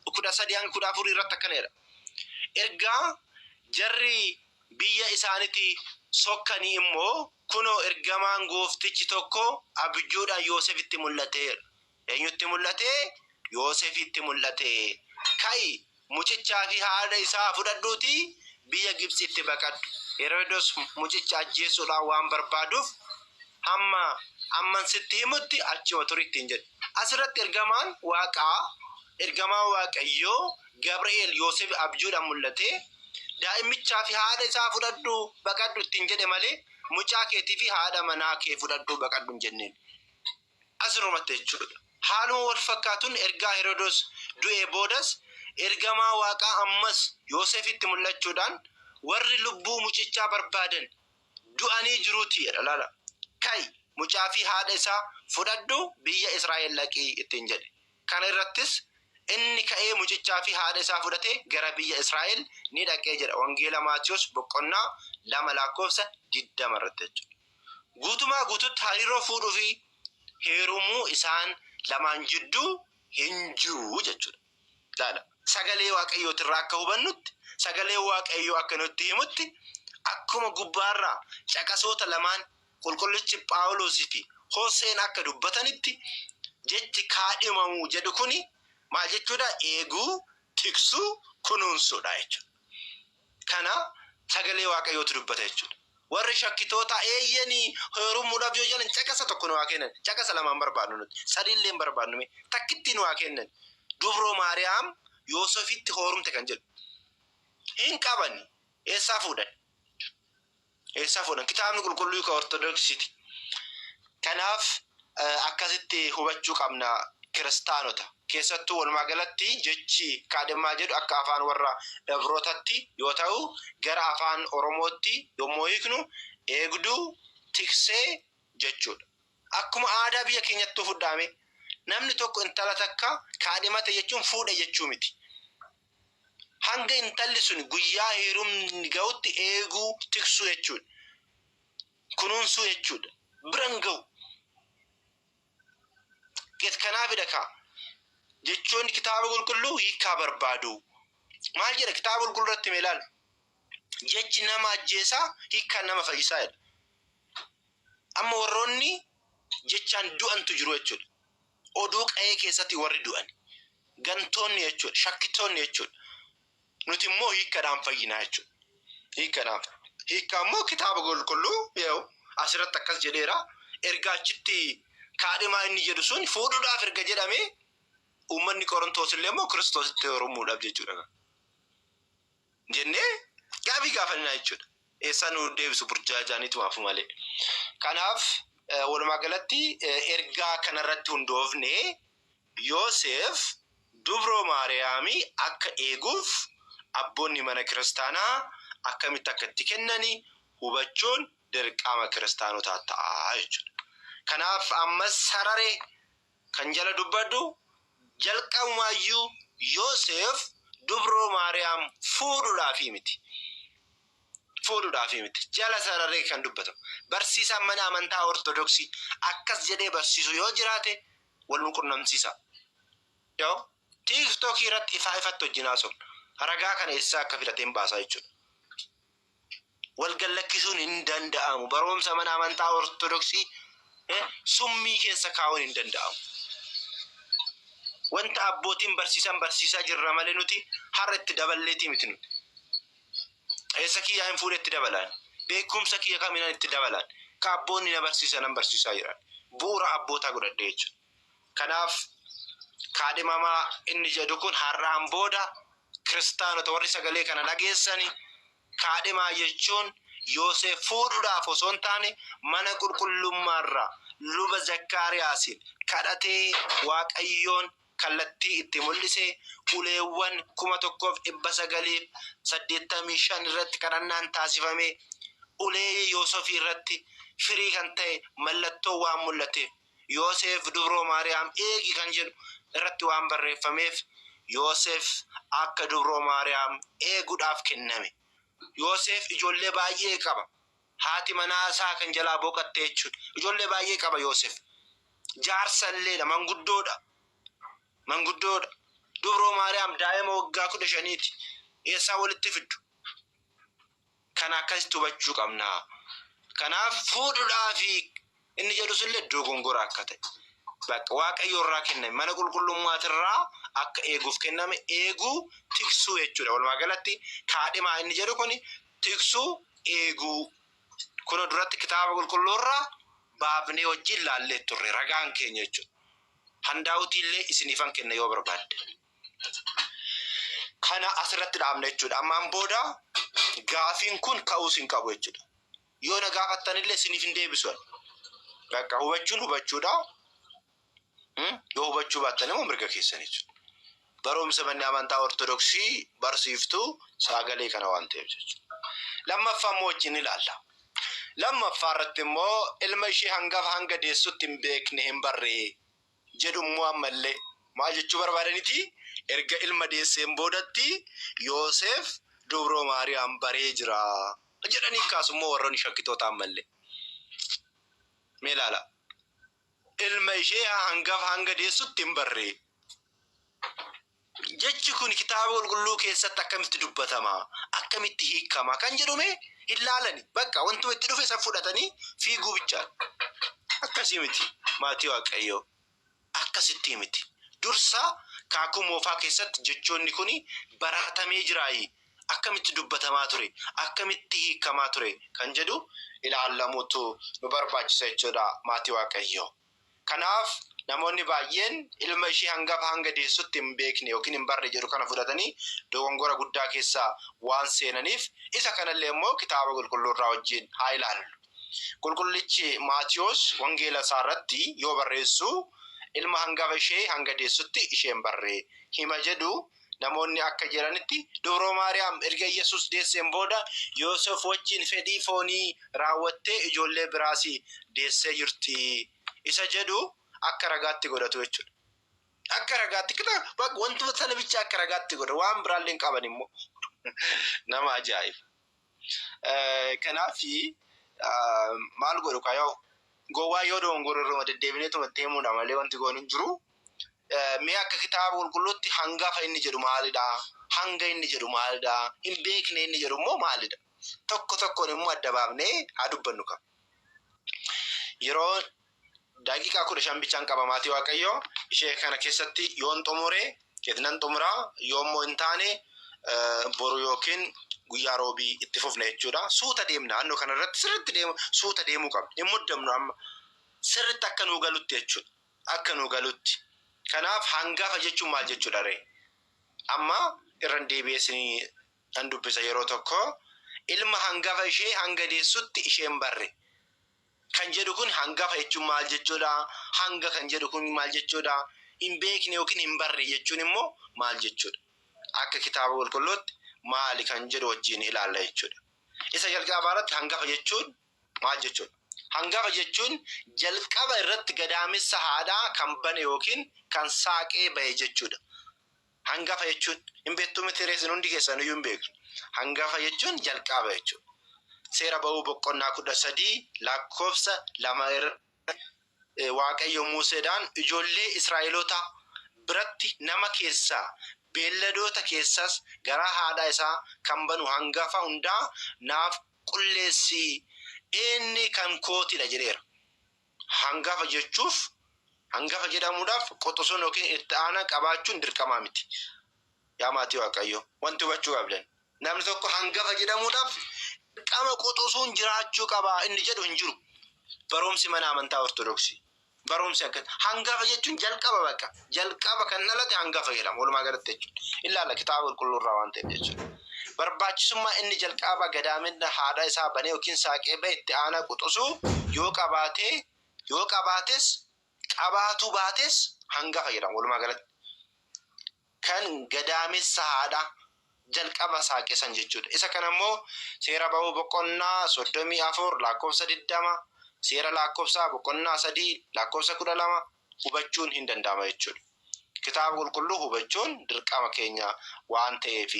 13-14 irratti akkana jedha. Ergaa jarri biyya isaaniitti sokkanii immoo kunoo ergamaan gooftichi tokko abjuudhaan Yoosefitti mul'ateera. Eenyutti mul'ate? Yoosefitti mul'ate. Kai mucichaa fi haadha isaa fudhadhuuti biyya Gibxitti baqadhu. Herodos mucicha ajjeesuudhaan waan barbaaduuf amman sitti himutti achuma turitti hin jedhe. Asirratti ergamaan Waaqayyoo Gabri'eel Yoosef abjuudhaan mul'ate. Daa'imichaa fi haadha isaa fudhadhu baqadhu ittiin jedhe malee mucaa keetii fi haadha manaa kee fudhadhuu baqadhu hin jenneen. Asirumatti jechuudha. Haaluma wal fakkaatuun ergaa Herodos du'ee boodas ergamaa Waaqaa ammas Yoosefitti mul'achuudhaan warri lubbuu mucichaa barbaadan du'anii jiruuti jedha laala. Kai mucaa fi haadha isaa fudhadhu biyya Israa'el dhaqii ittiin jedhe. Kana irrattis inni ka'ee mucichaa fi haadha isaa fudhatee gara biyya Israa'el ni dhaqee jedha. Wangeela Maatiyos boqonnaa 2:20 irratti jechuudha. Guutumaa guututti hariiroo fuudhuu fi heerumuu isaan lamaan jidduu hin jiru jechuudha. Laala. Sagalee Waaqayyootirraa akka hubannutti, sagalee Waaqayyoo akka nutti himutti, akkuma gubbaarraa caqasoota lamaan qulqullichi Phaawulosii fi Hoseen akka dubbatanitti jechi kaadhimamuu jedhu kuni maal jechuudha? Eeguu, tiksuu, kunuunsuudha jechuudha. Kana sagalee Waaqayyootu dubbata jechuudha. Warri shakkitoota eeyyanii heerumuudhaaf yoo jedhan caqasa tokko nu waa kennan. Caqasa lamaan barbaadnu nuti. Sadiillee hin barbaadnu. Takkitti nu waa kennan. Dubroo Maariyaam Yoosefitti heerumte kan jedhu. Hin qabanni. Eessaa fuudhan? Eessaa fuudhan? Kitaabni qulqulluu ka Ortodoksiiti. Kanaaf akkasitti hubachuu qabna kiristaanota. Keessattuu walumaa galatti jechi kaadhimaa jedhu akka afaan warra Ibrootatti yoo ta'u gara afaan Oromootti yommuu hiiknu eegduu, tiksee jechuudha. Akkuma aadaa biyya keenyatti fudhame namni tokko intala takka kaadhimate jechuun fuudha jechuu miti. Hanga intalli sun guyyaa heerumni ga'utti eeguu, tiksuu jechuudha. Kunuunsuu jechuudha. Biran ga'u. Kanaafidha kaa. Jechuun kitaaba qulqulluu hiikaa barbaadu. Maal jedha kitaaba qulqulluu irratti mee ilaalu? Jechi nama ajjeesaa hiikaan nama fayyisaa jedha. Amma warroonni jechaan du'antu jiru jechuudha. Oduu qa'ee keessatti warri du'an. Gantoonni jechuudha. Shakkitoonni jechuudha. Nuti immoo hiikkaadhaan fayyinaa jechuudha. Hiikkaadhaan. Hiikkaa immoo kitaaba qulqulluu yoo asirratti akkas jedheera. Ergaachitti kaadhimaa inni jedhu sun fuudhuudhaaf erga jedhamee uummanni Qorontoos illee immoo Kiristoositti heerumuudhaaf jechuudha. Jennee gaaffii gaafannaa jechuudha. Eessaa nu deebisu burjaajaaniitu maafu malee. Kanaaf walumaa galatti ergaa kanarratti hundoofnee Yoosef dubroo Maariyaamii akka eeguuf abboonni mana kiristaanaa akkamitti akka itti kennanii hubachuun dirqama kiristaanotaa ta'a jechuudha. Kanaaf ammas sararee kan jala dubbadhu jalqabumayyuu Yoosef dubroo Maariyaam fuudhuudhaafi miti. Fuudhuudhaafi miti. Jala sararee kan dubbatamu. Barsiisaan mana amantaa Ortodoksii akkas jedhee barsiisu yoo jiraate wal qunnamsiisa. Yoo TikTok irratti ifatti hojjinaa sun ragaa kana eessaa akka filateen baasaa jechuudha. Wal gallakkisuun hin danda'amu. Barumsa mana amantaa Ortodoksii summii keessa kaa'uun hin danda'amu. Wanta abbootiin barsiisaa jirra malee nuti har'a itti daballeetii miti nuti. Eessa kiyyaa hin fuudhe itti dabalaan. Beekumsa kiyya kaminaan itti dabalaan. Ka abboonni na barsiisaa jiran. Bu'uura abbootaa godhadhe jechuudha. Kanaaf kaadhimamaa inni jedhu kun har'aan booda kiristaanota warri sagalee kana dhageessanii kaadhimaa jechuun Yoosef fuudhuudhaaf osoo hin taane mana qulqullummaarraa luba Zakkaariyaasiin kadhatee Waaqayyoon kallattii itti mul'ise uleewwan 1985 irratti kadhannaan taasifame ulee Yoosef irratti firii kan ta'e mallattoo waan mul'ate Yoosef dubroo Maariyaam eegi kan jedhu irratti waan barreeffameef Yoosef akka dubroo Maariyaam eeguudhaaf kenname. Yoosef ijoollee baay'ee qaba. Haati manaa isaa kan jalaa boqatte jechuudha. Ijoollee baay'ee qaba Yoosef. Jaarsalleedha, manguddoodha. Manguddoodha. Dubroo Maariyaam daa'ima waggaa 15ti. Eessaa walitti fiddu? Kana akkasitti hubachuu qabna. Kanaaf fuudhuudhaafi inni jedhus illee dogongora akka ta'e. Bakka Waaqayyo irraa kenname mana qulqullummaatiirraa akka eeguuf kenname eeguu tiksuu jechuudha. Walumaa galatti kaadhimaa inni jedhu kun tiksuu eeguu. Kun duratti kitaaba qulqulluurraa baafnee wajjin laallee turre ragaan keenya jechuudha. Handaawutii illee isiniifan kenna yoo barbaadde. Kana asirratti dhaabna jechuudha. Ammaan booda gaafiin kun ka'uus hin qabu jechuudha. yoo na gaafattanillee isiniif hin deebisuan. Bakka hubachuudha. Yoo hubachuu baattan immoo mirga keessanii jechuudha. Barumsa manni amantaa Ortodoksii barsiiftuu sagalee kana waan ta'eef jechuudha. Lammaffaa immoo wajjin ilaalla. Lammaffaa irratti immoo ilma ishee hangafa hanga deessutti hin beekne hin barree jedhu immoo ammallee maal jechuu barbaadaniiti? Erga ilma deesseen boodatti Yoosef Dubroo Maariyaam baree jira jedhanii kaasummoo warroonni shakkitoota ammallee. Mee ilaala. Ilma ishee hangafa hanga deessutti hin barree. Jechi kun kitaaba qulqulluu keessatti akkamitti dubbatama? Akkamitti hiikama? Kan jedhume ilaalani. Bakka wanti itti dhufe san fudhatanii fiiguu bichaan. Akkasii miti maatii Waaqayyoo. Akkasitti miti. Dursa kaakuu moofaa keessatti jechoonni kun baratamee jiraayi. Akkamitti dubbatamaa ture? Akkamitti hiikamaa ture? Kan jedhu ilaallamuutu nu barbaachisa jechuudha maatii Waaqayyoo. Kanaaf namoonni baay'een ilma ishee hangafa hanga deessutti hin beekne yookiin hin barre jedhu kana fudhatanii dogongora guddaa keessaa waan seenaniif isa kanallee immoo kitaaba qulqulluu irraa wajjin haa ilaallu. Qulqullichi Maatiyos wangeela isaa irratti yoo barreessu ilma hangafa ishee hanga deessutti isheen barree hima jedhu namoonni akka jedhanitti Dubroo Maariyaam erga Yesuus deesseen booda Yoosef wajjin fedhii foonii raawwattee ijoollee biraas deessee jirti. Isa jedhu akka ragaatti godhatu jechuudha. Akka ragaatti kitaaba wantoota sana bicha akka ragaatti godha waan biraallee hin qaban immoo nama ajaa'iba. Kanaaf maal godhu kaayoo gowwaa yoo dogongora irraa deddeebineetuma deemuudha malee wanti goon hin jiru. Mee akka kitaaba qulqulluutti hangafa inni jedhu maalidha? Hanga inni jedhu maalidha? Hin beekne inni jedhu immoo maalidha? Tokko tokkoon immoo adda baafnee haa dubbannu qaba. Yeroo daqiiqaa 15 bichaan qaba maatii Waaqayyoo ishee kana keessatti yoon xumure keetinan xumuraa yoommoo hin taane boru yookiin guyyaa roobii itti fufna jechuudha. Suuta deemna naannoo kana irratti sirriitti deemu suuta deemuu qabna. Hin muddamnu amma sirriitti akka nuu galutti jechuudha. Akka nuu galutti. Kanaaf hangafa jechuun maal jechuudha ree? Amma irran deebi'eessinii nan dubbisa yeroo tokko ilma hangafa ishee hanga deessutti isheen barre. Kan jedhu kun hangafa jechuun maal jechuudha? Hanga kan jedhu kun maal jechuudha? Hin beekne yookiin hin barre jechuun immoo maal jechuudha? Akka kitaaba qulqulluutti maali kan jedhu wajjin ilaalla jechuudha. Isa jalqabaa irratti hangafa jechuun maal jechuudha? Hangafa jechuun jalqaba irratti gadaamessa haadhaa kan bane yookiin kan saaqee bahe jechuudha. Hangafa jechuun hin beektu miti reessin hundi keessan iyyuu hin beektu. Hangafa jechuun jalqaba jechuudha. Seera ba'uu boqonnaa 13 lakkoofsa 2 Waaqayyo Museedhaan ijoollee Israa'eloota biratti nama keessaa beelladoota keessas garaa haadhaa isaa kan banu hangafa hundaa naaf qulleessi inni kan kootidha jedheera. Hangafa jechuuf hangafa jedhamuudhaaf qoxosoon yookiin itti aanaa qabaachuun dirqamaa miti. Yaa maatii Waaqayyoo wanti hubachuu qabdan namni tokko hangafa jedhamuudhaaf dirqama qoxosoon jiraachuu qaba inni jedhu hin jiru. Barumsi mana amantaa Ortodoksii barumsi akka hangafa jechuun jalqaba bakka jalqaba kan dhalate hangafa jedhama walumaa galatti jechuudha. Ilaala kitaaba qulqulluu irraa waan ta'eef jechuudha. Barbaachisummaa inni jalqaba gadaamina haadha isaa banee yookiin saaqee bahe itti aanaa qoxosuu yoo qabaates qabaatu baates hangafa jedhama walumaa galatti. Kan gadaamessa haadha jalqaba saaqesan jechuudha. Isa kana immoo seera ba'uu boqonnaa 34 lakkoofsa 20 seera lakkoofsa boqonnaa 3 lakkoofsa 12 hubachuun hin danda'ama jechuudha. Kitaaba qulqulluu hubachuun dirqama keenya waan ta'eef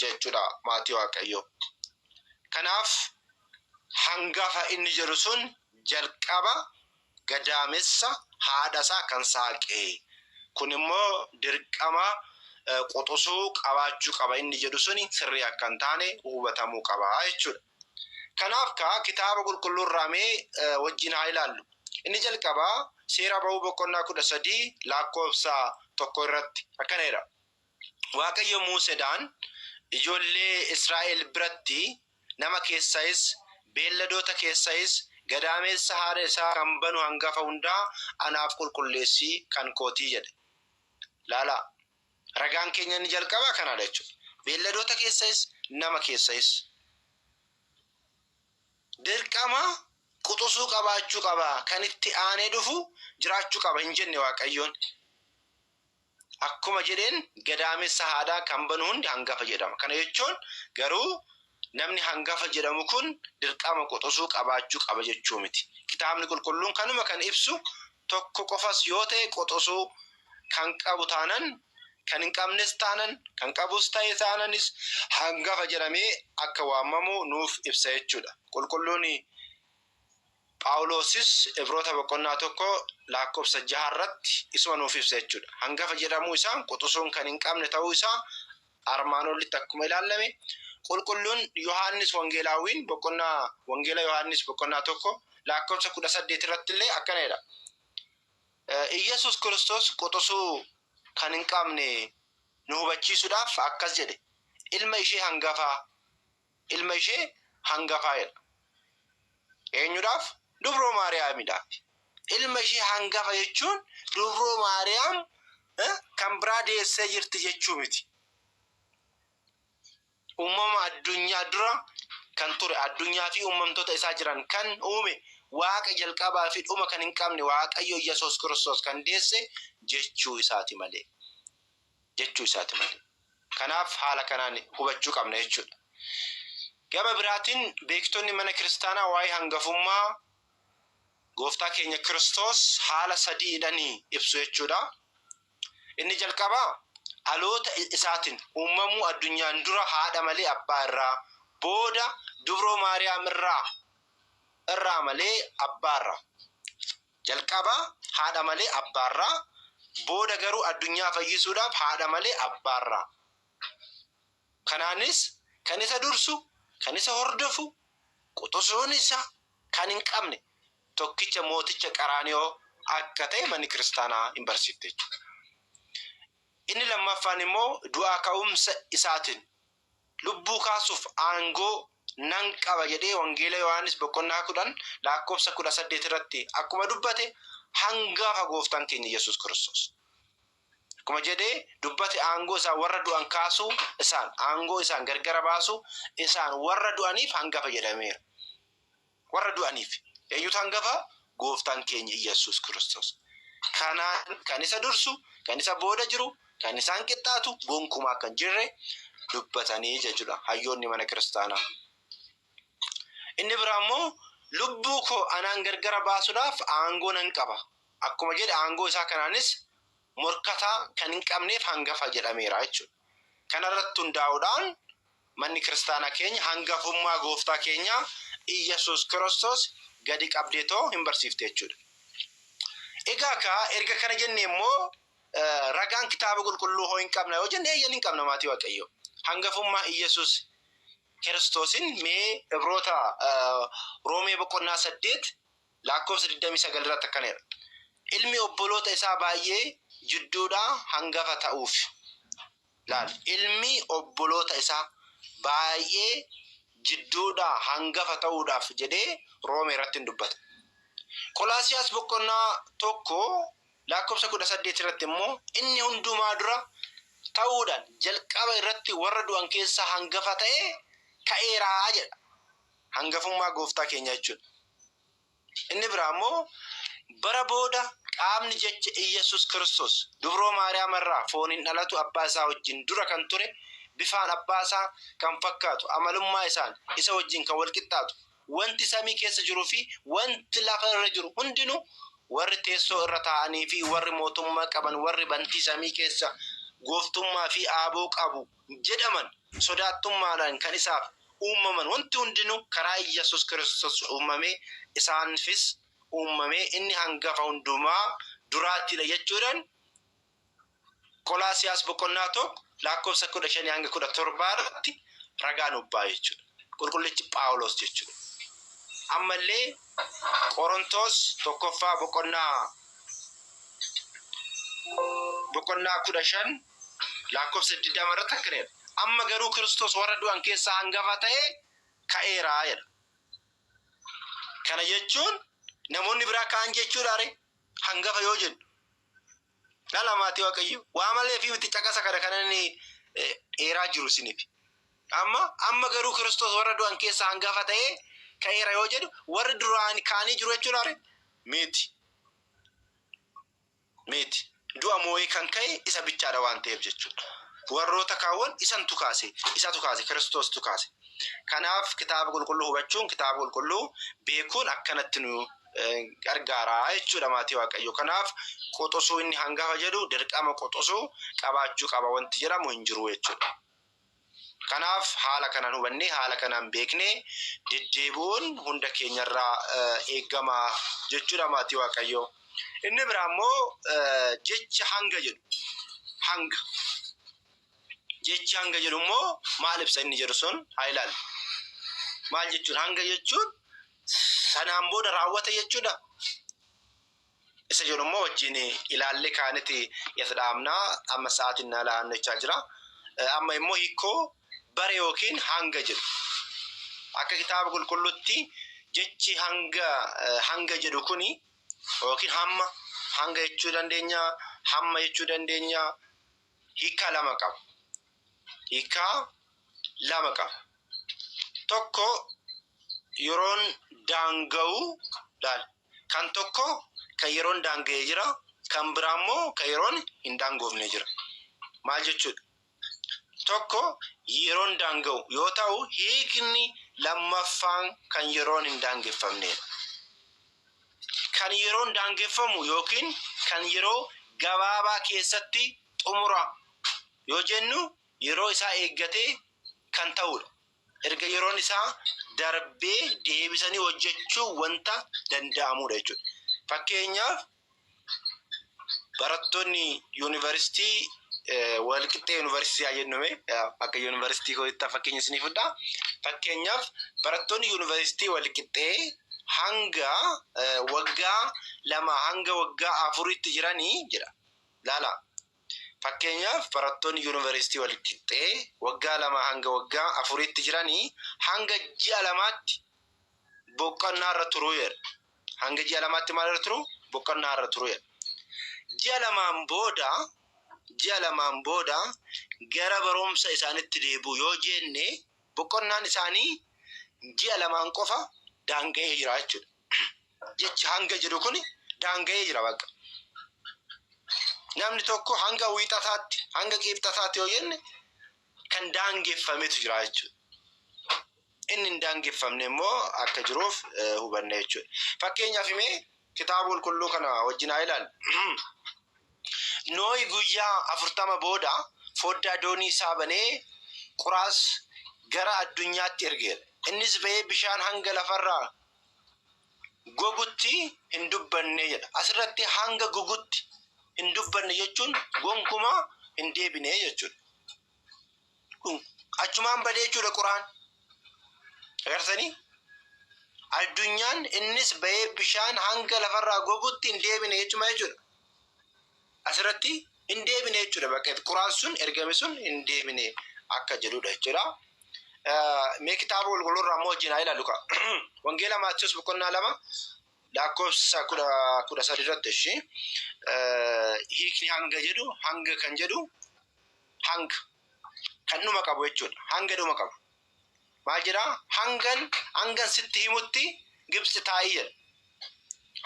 jechuudha maatii Waaqayyoo. Kanaaf hangafa inni jedhu sun jalqaba gadaamessa haadhasaa kan saaqee kun immoo dirqama qoxosuu qabaachuu qaba inni jedhu suni sirrii akka hin taane hubatamuu qaba jechuudha. Kanaaf kitaaba qulqulluu irraa mee wajjin haa ilaallu. Inni jalqabaa seera ba'uu boqonnaa 13 lakkoofsa 1 irratti akkana jedha. Waaqayyo Museedhaan ijoollee Israa'el biratti nama keessayis beelladoota keessayis gadaamessa haadha isaa kan banu hangafa hundaa anaaf qulqulleessii kan kootii jedhe. Laala ragaan keenya inni jalqabaa kanadha jechuudha. Beelladoota keessayis nama keessayis dirqama quxisuu qabaachuu qaba. Kan itti aanee dhufu jiraachuu qaba hin jenne Waaqayyoon. Akkuma jedheen gadaamessa haadhaa kan banu hundi hangafa jedhama. Kana jechuun garuu namni hangafa jedhamu kun dirqama quxisuu qabaachuu qaba jechuu miti. Kitaabni qulqulluun kanuma kan ibsu tokko qofas yoo ta'e quxisuu kan qabu taanan, kan hin qabnes taanan, kan qabus ta'e taananis hangafa jedhamee akka waamamu nuuf ibsa jechuudha. Qulqulluun Phaawulosis Ibroota boqonnaa 1 lakkoofsa 6 irratti isuma nuuf ibsa jechuudha. Hangafa jedhamuu isaa quxisuun kan hin qabne ta'uu isaa armaan olitti akkuma ilaalame qulqulluun Yohaannis Wangeelaawiin Wangeela Yohaannis boqonnaa 1 lakkoofsa 18 irratti illee akkana jedha. Iyesuus Kiristoos quxisuu kan hin qabne nu hubachiisuudhaaf akkas jedhe. Ilma ishee hangafaa jedha. Eenyuudhaaf? Dubroo Maariyaamiidhaaf. Ilma ishee hangafa jechuun Dubroo Maariyaam kan biraa deessee jirti jechuu miti. Uumama addunyaa dura kan ture, addunyaa fi uumamtoota isaa jiran kan uume Waaqa jalqabaa fi dhuma kan hin qabne Waaqayyo Iyesuus Kiristoos kan deesse jechuu isaati malee. Kanaaf haala kanaan hubachuu qabna jechuudha. Gama biraatiin beektonni mana kiristaanaa waa'ee hangafummaa Gooftaa keenya Kiristoos haala sadiidhaan ibsu jechuudha. Inni jalqabaa dhaloota isaatiin uumamuu addunyaan dura haadha malee abbaa irraa, booda Dubroo Maariyaam irraa malee abbaa irraa. Jalqabaa haadha malee abbaa irraa, booda garuu addunyaa fayyisuudhaaf haadha malee abbaa irraa. Kanaanis kan isa dursu, kan isa hordofu, quxisuun isaa kan hin qabne tokkicha mooticha Qaraaniyoo akka ta'e manni kiristaanaa hin barsiifte jechuudha. Inni lammaffaan immoo du'aa ka'umsa isaatiin lubbuu kaasuuf aangoo nan qaba jedhee Wangeela Yohaannis boqonnaa 10 lakkoofsa 18 irratti akkuma dubbate hangafa Gooftaan keenya Iyesuus Kiristoos. Akkuma jedhee dubbate aangoo isaa warra du'an kaasuu isaan, aangoo isaan gargara baasuu isaan warra du'aniif hangafa jedhameera. Warra du'aniif eenyutu hangafa? Gooftaan keenya Iyesuus Kiristoos. Kanaan kan isa dursu, kan isa booda jiru, kan isaan qixxaatu gonkumaa kan jirre dubbatanii jechuudha hayyoonni mana kiristaanaa. Inni biraa immoo lubbuu koo anaan gargara baasuudhaaf aangoo nan qaba. Akkuma jedhe aangoo isaa kanaanis morkataa kan hin qabneef hangafa jedhameera jechuudha. Kanarratti hundaa'uudhaan manni kiristaanaa keenya hangafummaa Gooftaa keenya Iyesuus Kiristoos gadi qabdeetoo hin barsiifte jechuudha. Egaa erga kana jenne immoo ragaan kitaaba qulqulluu hoo hin qabna yoo jenne eeyyan hin qabna maatii Waaqayyoo. Hangafummaa Iyesuus Kiristoosin mee Ibroota Roomee boqonnaa 8 lakkoofsa 29 irratti akkana jedha. Ilmi obboloota isaa baay'ee jidduudhaa hangafa ta'uuf. Ilmi obboloota isaa baay'ee jidduudhaa hangafa ta'uudhaaf jedhee Roomee irratti hin dubbata. Qolaasiyaas boqonnaa 1 lakkoofsa 18 irratti immoo inni hundumaa dura ta'uudhaan jalqaba irratti warra du'an keessaa hangafa ta'ee ka'eeraa jedha. Hangafummaa Gooftaa keenya jechuudha. Inni biraa immoo bara booda qaamni jecha Iyesuus Kiristoos Dubroo Maariyaam irraa fooniin dhalatu abbaa isaa wajjin dura kan ture, bifaan abbaa isaa kan fakkaatu, amalummaa isaan isa wajjin kan wal qixxaatu, wanti samii keessa jiruu fi wanti lafa irra jiru hundinuu warri teessoo irra taa'anii fi warri mootummaa qaban, warri bantii samii keessa gooftummaa fi aaboo qabu jedhaman sodaattummaadhaan kan isaaf uumaman wanti hundinuu karaa Iyesuus Kiristoos uumamee isaanifis uumamee inni hangafa hundumaa duraattidha jechuudhaan Qolaasiyaas boqonnaa 1 lakkoofsa 15 hanga 17 irratti ragaa nubbaa jechuudha. Qulqullichi Phaawulos jechuudha. Ammallee Qorontos tokkoffaa boqonnaa 15 lakkoofsa 20 irratti akkana jedha. Amma garuu Kiristoos warra du'an keessaa hangafa ta'ee ka'eeraa jedha. Kana jechuun namoonni biraa kaan jechuudha hangafa yoo jennu. Dhala maatii Waaqayyo waa malee fi miti caqasa kana inni dheeraa jiru siniif. Amma garuu Kiristoos warra du'an keessaa hangafa ta'ee ka'eera yoo jedhu warri duraan kaanii jiru jechuudha. Miti du'a moo'ee kan ka'e isa bichaadha waan ta'eef jechuudha. Warroota kaawwan isatu kaase Kiristoos kaase. Kanaaf kitaaba qulqulluu hubachuun kitaaba qulqulluu beekuun akkanatti nu gargaara jechuudha maatii Waaqayyoo. Kanaaf qoxosuu inni hangafa jedhu dirqama qoxosuu qabaachuu qaba wanti jedhamu hin jiru jechuudha. Kanaaf haala kanaan hubannee haala kanaan beeknee deddeebi'uun hunda keenyarraa eegama jechuudha maatii Waaqayyoo. Inni biraa immoo jecha hanga jedhu. Jechi hanga jedhu immoo maal ibsa inni jedhu sun haa ilaallu. Maal jechuun hanga jechuun sanaan booda raawwata jechuudha. Isa jedhu immoo wajjin ilaallee kaaniti yasdhaamnaa amma sa'aatiin na laannachaa jira. Amma immoo hiikoo bare yookiin hanga jedhu. Akka kitaaba qulqulluutti jechi hanga jedhu kuni yookiin hanga jechuu dandeenya, hamma jechuu dandeenya. Hiika lama qaba. Tokko yeroon daanga'u laal. Kan tokko kan yeroon daanga'ee jira, kan biraa immoo kan yeroon hin daangoofne jira. Maal jechuudha? Tokko yeroon daanga'u yoo ta'u hiikni lammaffaan kan yeroon hin daangeffamnedha. Kan yeroon daangeffamu yookiin kan yeroo gabaabaa keessatti xumura yoo jennu yeroo isaa eeggatee kan ta'udha. Erga yeroon isaa darbee deebisanii hojjechuu wanta danda'amudha jechuudha. Fakkeenyaaf barattoonni yuunivarsiitii walqixxee yuunivarsiitii haa jennume akka yuunivarsiitii kootti fakkeenya isiniif fudhaa. Fakkeenyaaf barattoonni yuunivarsiitii walqixxee hanga waggaa 2 hanga waggaa 4tti jiranii jira. Laala. Fakkeenyaaf barattoonni yuunivarsiitii walqixxee waggaa 2 hanga waggaa 4tti jiranii hanga ji'a 2tti boqonnaa irra turuu jedha. Hanga ji'a 2tti maal irra turu? Boqonnaa irra turuu jedha. Ji'a 2 booda gara barumsa isaanitti deebi'u yoo jenne boqonnaan isaanii ji'a 2 qofa daanga'ee jira jechuudha. Jechi hanga jedhu kun daanga'ee jira bakka. Namni tokko hanga wiixataatti hanga qiibxataatti yoo jenne kan daangeffametu jira jechuudha. Inni hin daangeffamne immoo akka jiruuf hubanna jechuudha. Fakkeenyaaf mee kitaaba qulqulluu kana wajjin haa ilaallu. Noohi guyyaa 40 booda foddaa doonii isaa banee quraas gara addunyaatti ergeera. Innis ba'ee bishaan hanga lafarraa gogutti hin dubbanne jedha. Asirratti hanga gogutti hin dubbanne jechuun gonkumaa hin deebine jechuudha. Achumaan badee jechuudha quraan. Agarsanii addunyaan innis ba'ee bishaan hanga lafarraa gogutti hin deebine jechuudha. Asirratti hin deebine jechuudha bakka quraan sun ergame sun hin deebine akka jedhudha jechuudha. Mee kitaaba qulqulluu irraa immoo wajjin haa ilaallu ka. Wangeela Maatiyoos boqonnaa 2 lakkoofsa 13 irratti hiikni hanga jedhu hanga kan jedhu hanga kan dhuma qabu jechuudha. Hanga dhuma qabu. Maal jedhaa? Hangan sitti himutti Gibxi taa'ii jedha.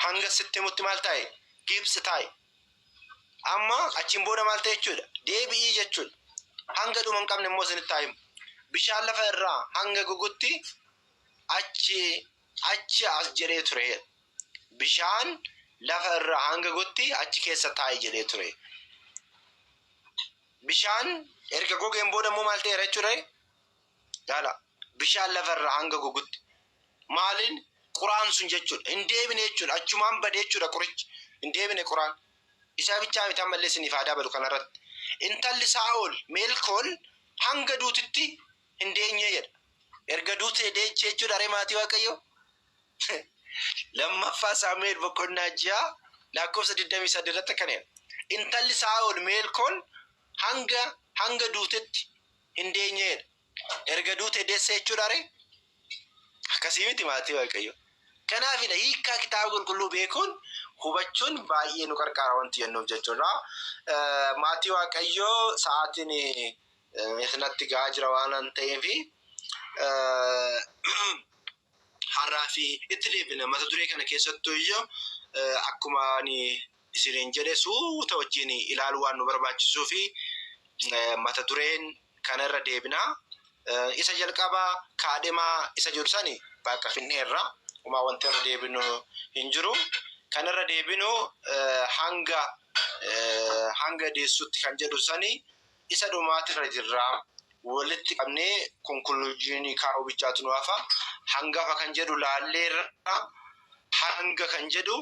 Hanga sitti himutti maal taa'e? Gibxi taa'e. Amma achiin booda maal ta'e jechuudha? Deebi'ii jechuudha. Hanga dhuma hin qabne immoo isinitti haa himu. Bishaan lafa irraa hanga gogutti achi as jedhee ture. Bishaan lafa irraa hanga gogutti achi keessa taa'ee jedhee ture. Bishaan erga gogeen booda immoo maal ta'eera jechuudha? Yaala bishaan lafa irraa hanga gogutti. Maaliin quraan sun jechuudha? Hin deebine jechuudha. Achumaan badee jechuudha qurichi. Hin deebine quraan. Isa bichaa mitaan mallee isiniif aadaa badu kanarratti. Intalli Saa'ol Meelkool hanga duutitti hin deenye jedha. Erga duutee deechee jechuudha ree maatii Waaqayyoo. Lammaffaa Saamu'eel boqonnaa 6 lakkoofsa 23 irratti akkanadha. Intalli Saa'ol Meelkool hanga duutetti hin deenye jedha. Erga duutee deessee jechuudha ree. Akkasii miti maatii Waaqayyoo. Kanaafidha hiikkaa kitaaba qulqulluu beekuun hubachuun baay'ee nu gargaara wanti jennuuf jechuudha. Maatii Waaqayyoo sa'aatiin isinatti gahaa jira waan ta'eef har'aa fi itti deebina mata duree kana keessattuu iyyuu akkuma ani isiniin jedhe suuta wajjin ilaaluu waan nu barbaachisuu fi mata dureen kanarra deebinaa. Isa jalqabaa kaadhimaa isa jedhu sani bakka finneerra uma wanti irra deebinu hin jiru. Kanarra deebinu hanga deessutti kan jedhu sani isa dhumaatirra jirra. Walitti qabnee konkuluujiinii kaa'uu bichaatu nu hafa. Hangafa kan jedhu laalleerra, hanga kan jedhu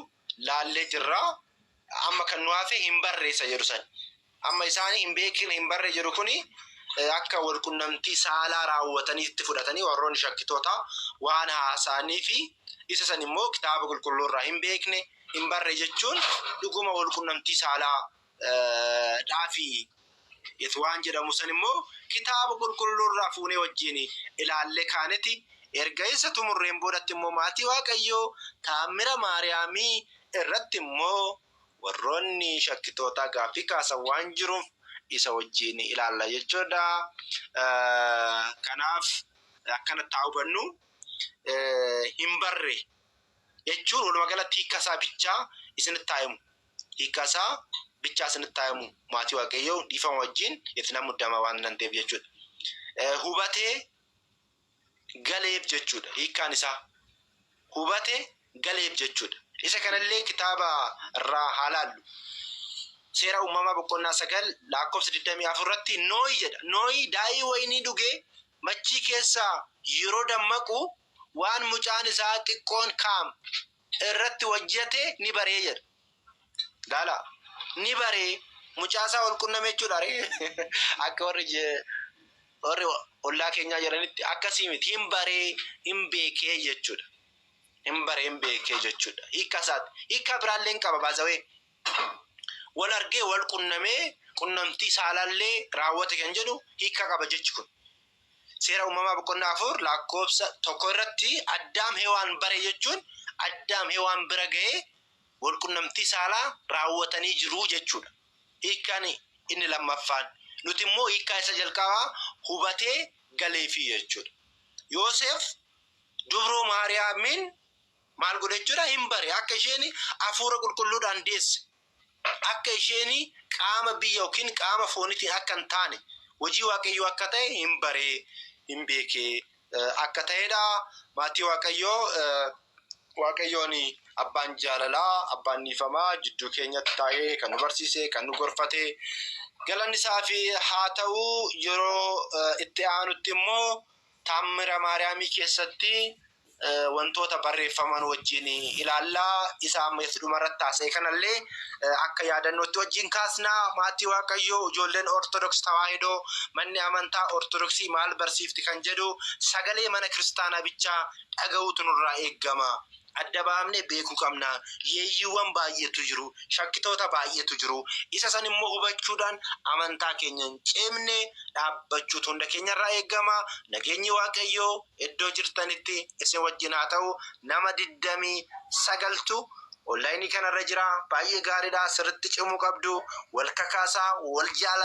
laallee jirra. Amma kan nu hafe hin barreessa jedhu sani. Amma isaanii hin beekne hin barre jedhu kuni akka walqunnamtii saalaa raawwatanii itti fudhatanii warroonni shakkitoota waan haasa'anii fi isa san immoo kitaaba qulqulluurraa hin beekne hin barre jechuun dhuguma walqunnamtii saalaa dhaafii yetu waan jedhamu san immoo kitaaba qulqulluurraa fuunee wajjin ilaalle kaaneti erga isa tumurreen boodatti immoo maatii Waaqayyoo Taammira Maariyaamii irratti immoo warroonni shakkitoota gaaffii kaasan waan jiruuf isa wajjin ilaalla jechuudha. Kanaaf akkana hubannu hin barre jechuun walumaa galatti hiikkasaa bichaa isinitti taa'imu. Hiikkasaa bichaa isinitti taa'imu maatii Waaqayyoo dhiifama wajjin itti nama muddama waan dandeef jechuudha. Hubatee galeef jechuudha. Hiikkaan isaa hubatee galeef jechuudha. Isa kanallee kitaaba irraa haalaallu. Seera uumamaa boqonnaa 9 lakkoofsa 24 irratti Noohi jedha. Noohi daa'ii wayinii dhugee machii keessaa yeroo dammaqu waan mucaan isaa xiqqoon kaam irratti wajjate ni baree jedha. Gaala ni baree mucaa isaa wal qunname jechuudha. Akka warri ollaa keenyaa jiranitti akkasii miti hin baree hin beekee jechuudha. Hin baree hin beekee jechuudha. Hiikkasaati. Hiikka biraallee hin qaba baazawee. Wal argee wal qunnamee qunnamtii saalaallee raawwate kan jedhu hiikka qaba jechi kun. Seera uumamaa boqonnaa 4 lakkoofsa 1 irratti Addaam Hewaan bare jechuun Addaam Hewaan bira ga'ee wal qunnamtii saalaa raawwatanii jiru jechuudha. Hiikkaan inni lammaffaan. Nuti immoo hiikkaa isa jalqabaa hubatee galeefi jechuudha. Yoosef dubroo Maariyaamin maal godhe jechuudha hin bare akka isheen hafuura qulqulluudhaan deesse. Akka isheen qaama biyya yookiin qaama foonitiin akka hin taane hojii Waaqayyoo akka ta'e hin baree hin beekee akka ta'edha. Maatii Waaqayyoon abbaan jaalalaa abbaan niifamaa jidduu keenyatti taa'ee kan nu barsiise kan nu gorfate galanni isaa fi haa ta'u. Yeroo itti aanutti immoo Taammira Maariyaamii keessatti wantoota barreeffaman wajjin ilaallaa. Isa amma dhumarratti haasa'e kanallee akka yaadannootti wajjin kaasnaa. Maatii Waaqayyoo ijoolleen Ortodoks Tawaahidoo manni amantaa Ortodoksii maal barsiifti kan jedhu sagalee mana kiristaanaa bichaa dhaga'uutu nurraa eeggama. Adda baafnee beekuu qabna. Yeeyyiiwwan baay'eetu jiru. Shakkitoota baay'eetu jiru. Isa san immoo hubachuudhaan amantaa keenya hin ceemne dhaabbachuutu hunda keenyarraa eeggama. Nageenyi Waaqayyoo iddoo jirtanitti isin wajjin haa ta'u. Nama 29tu onlaayinii kanarra jira. Baay'ee gaariidha. Sirriitti cimuu qabdu. Wal kakaasaa, wal jaalladhaa.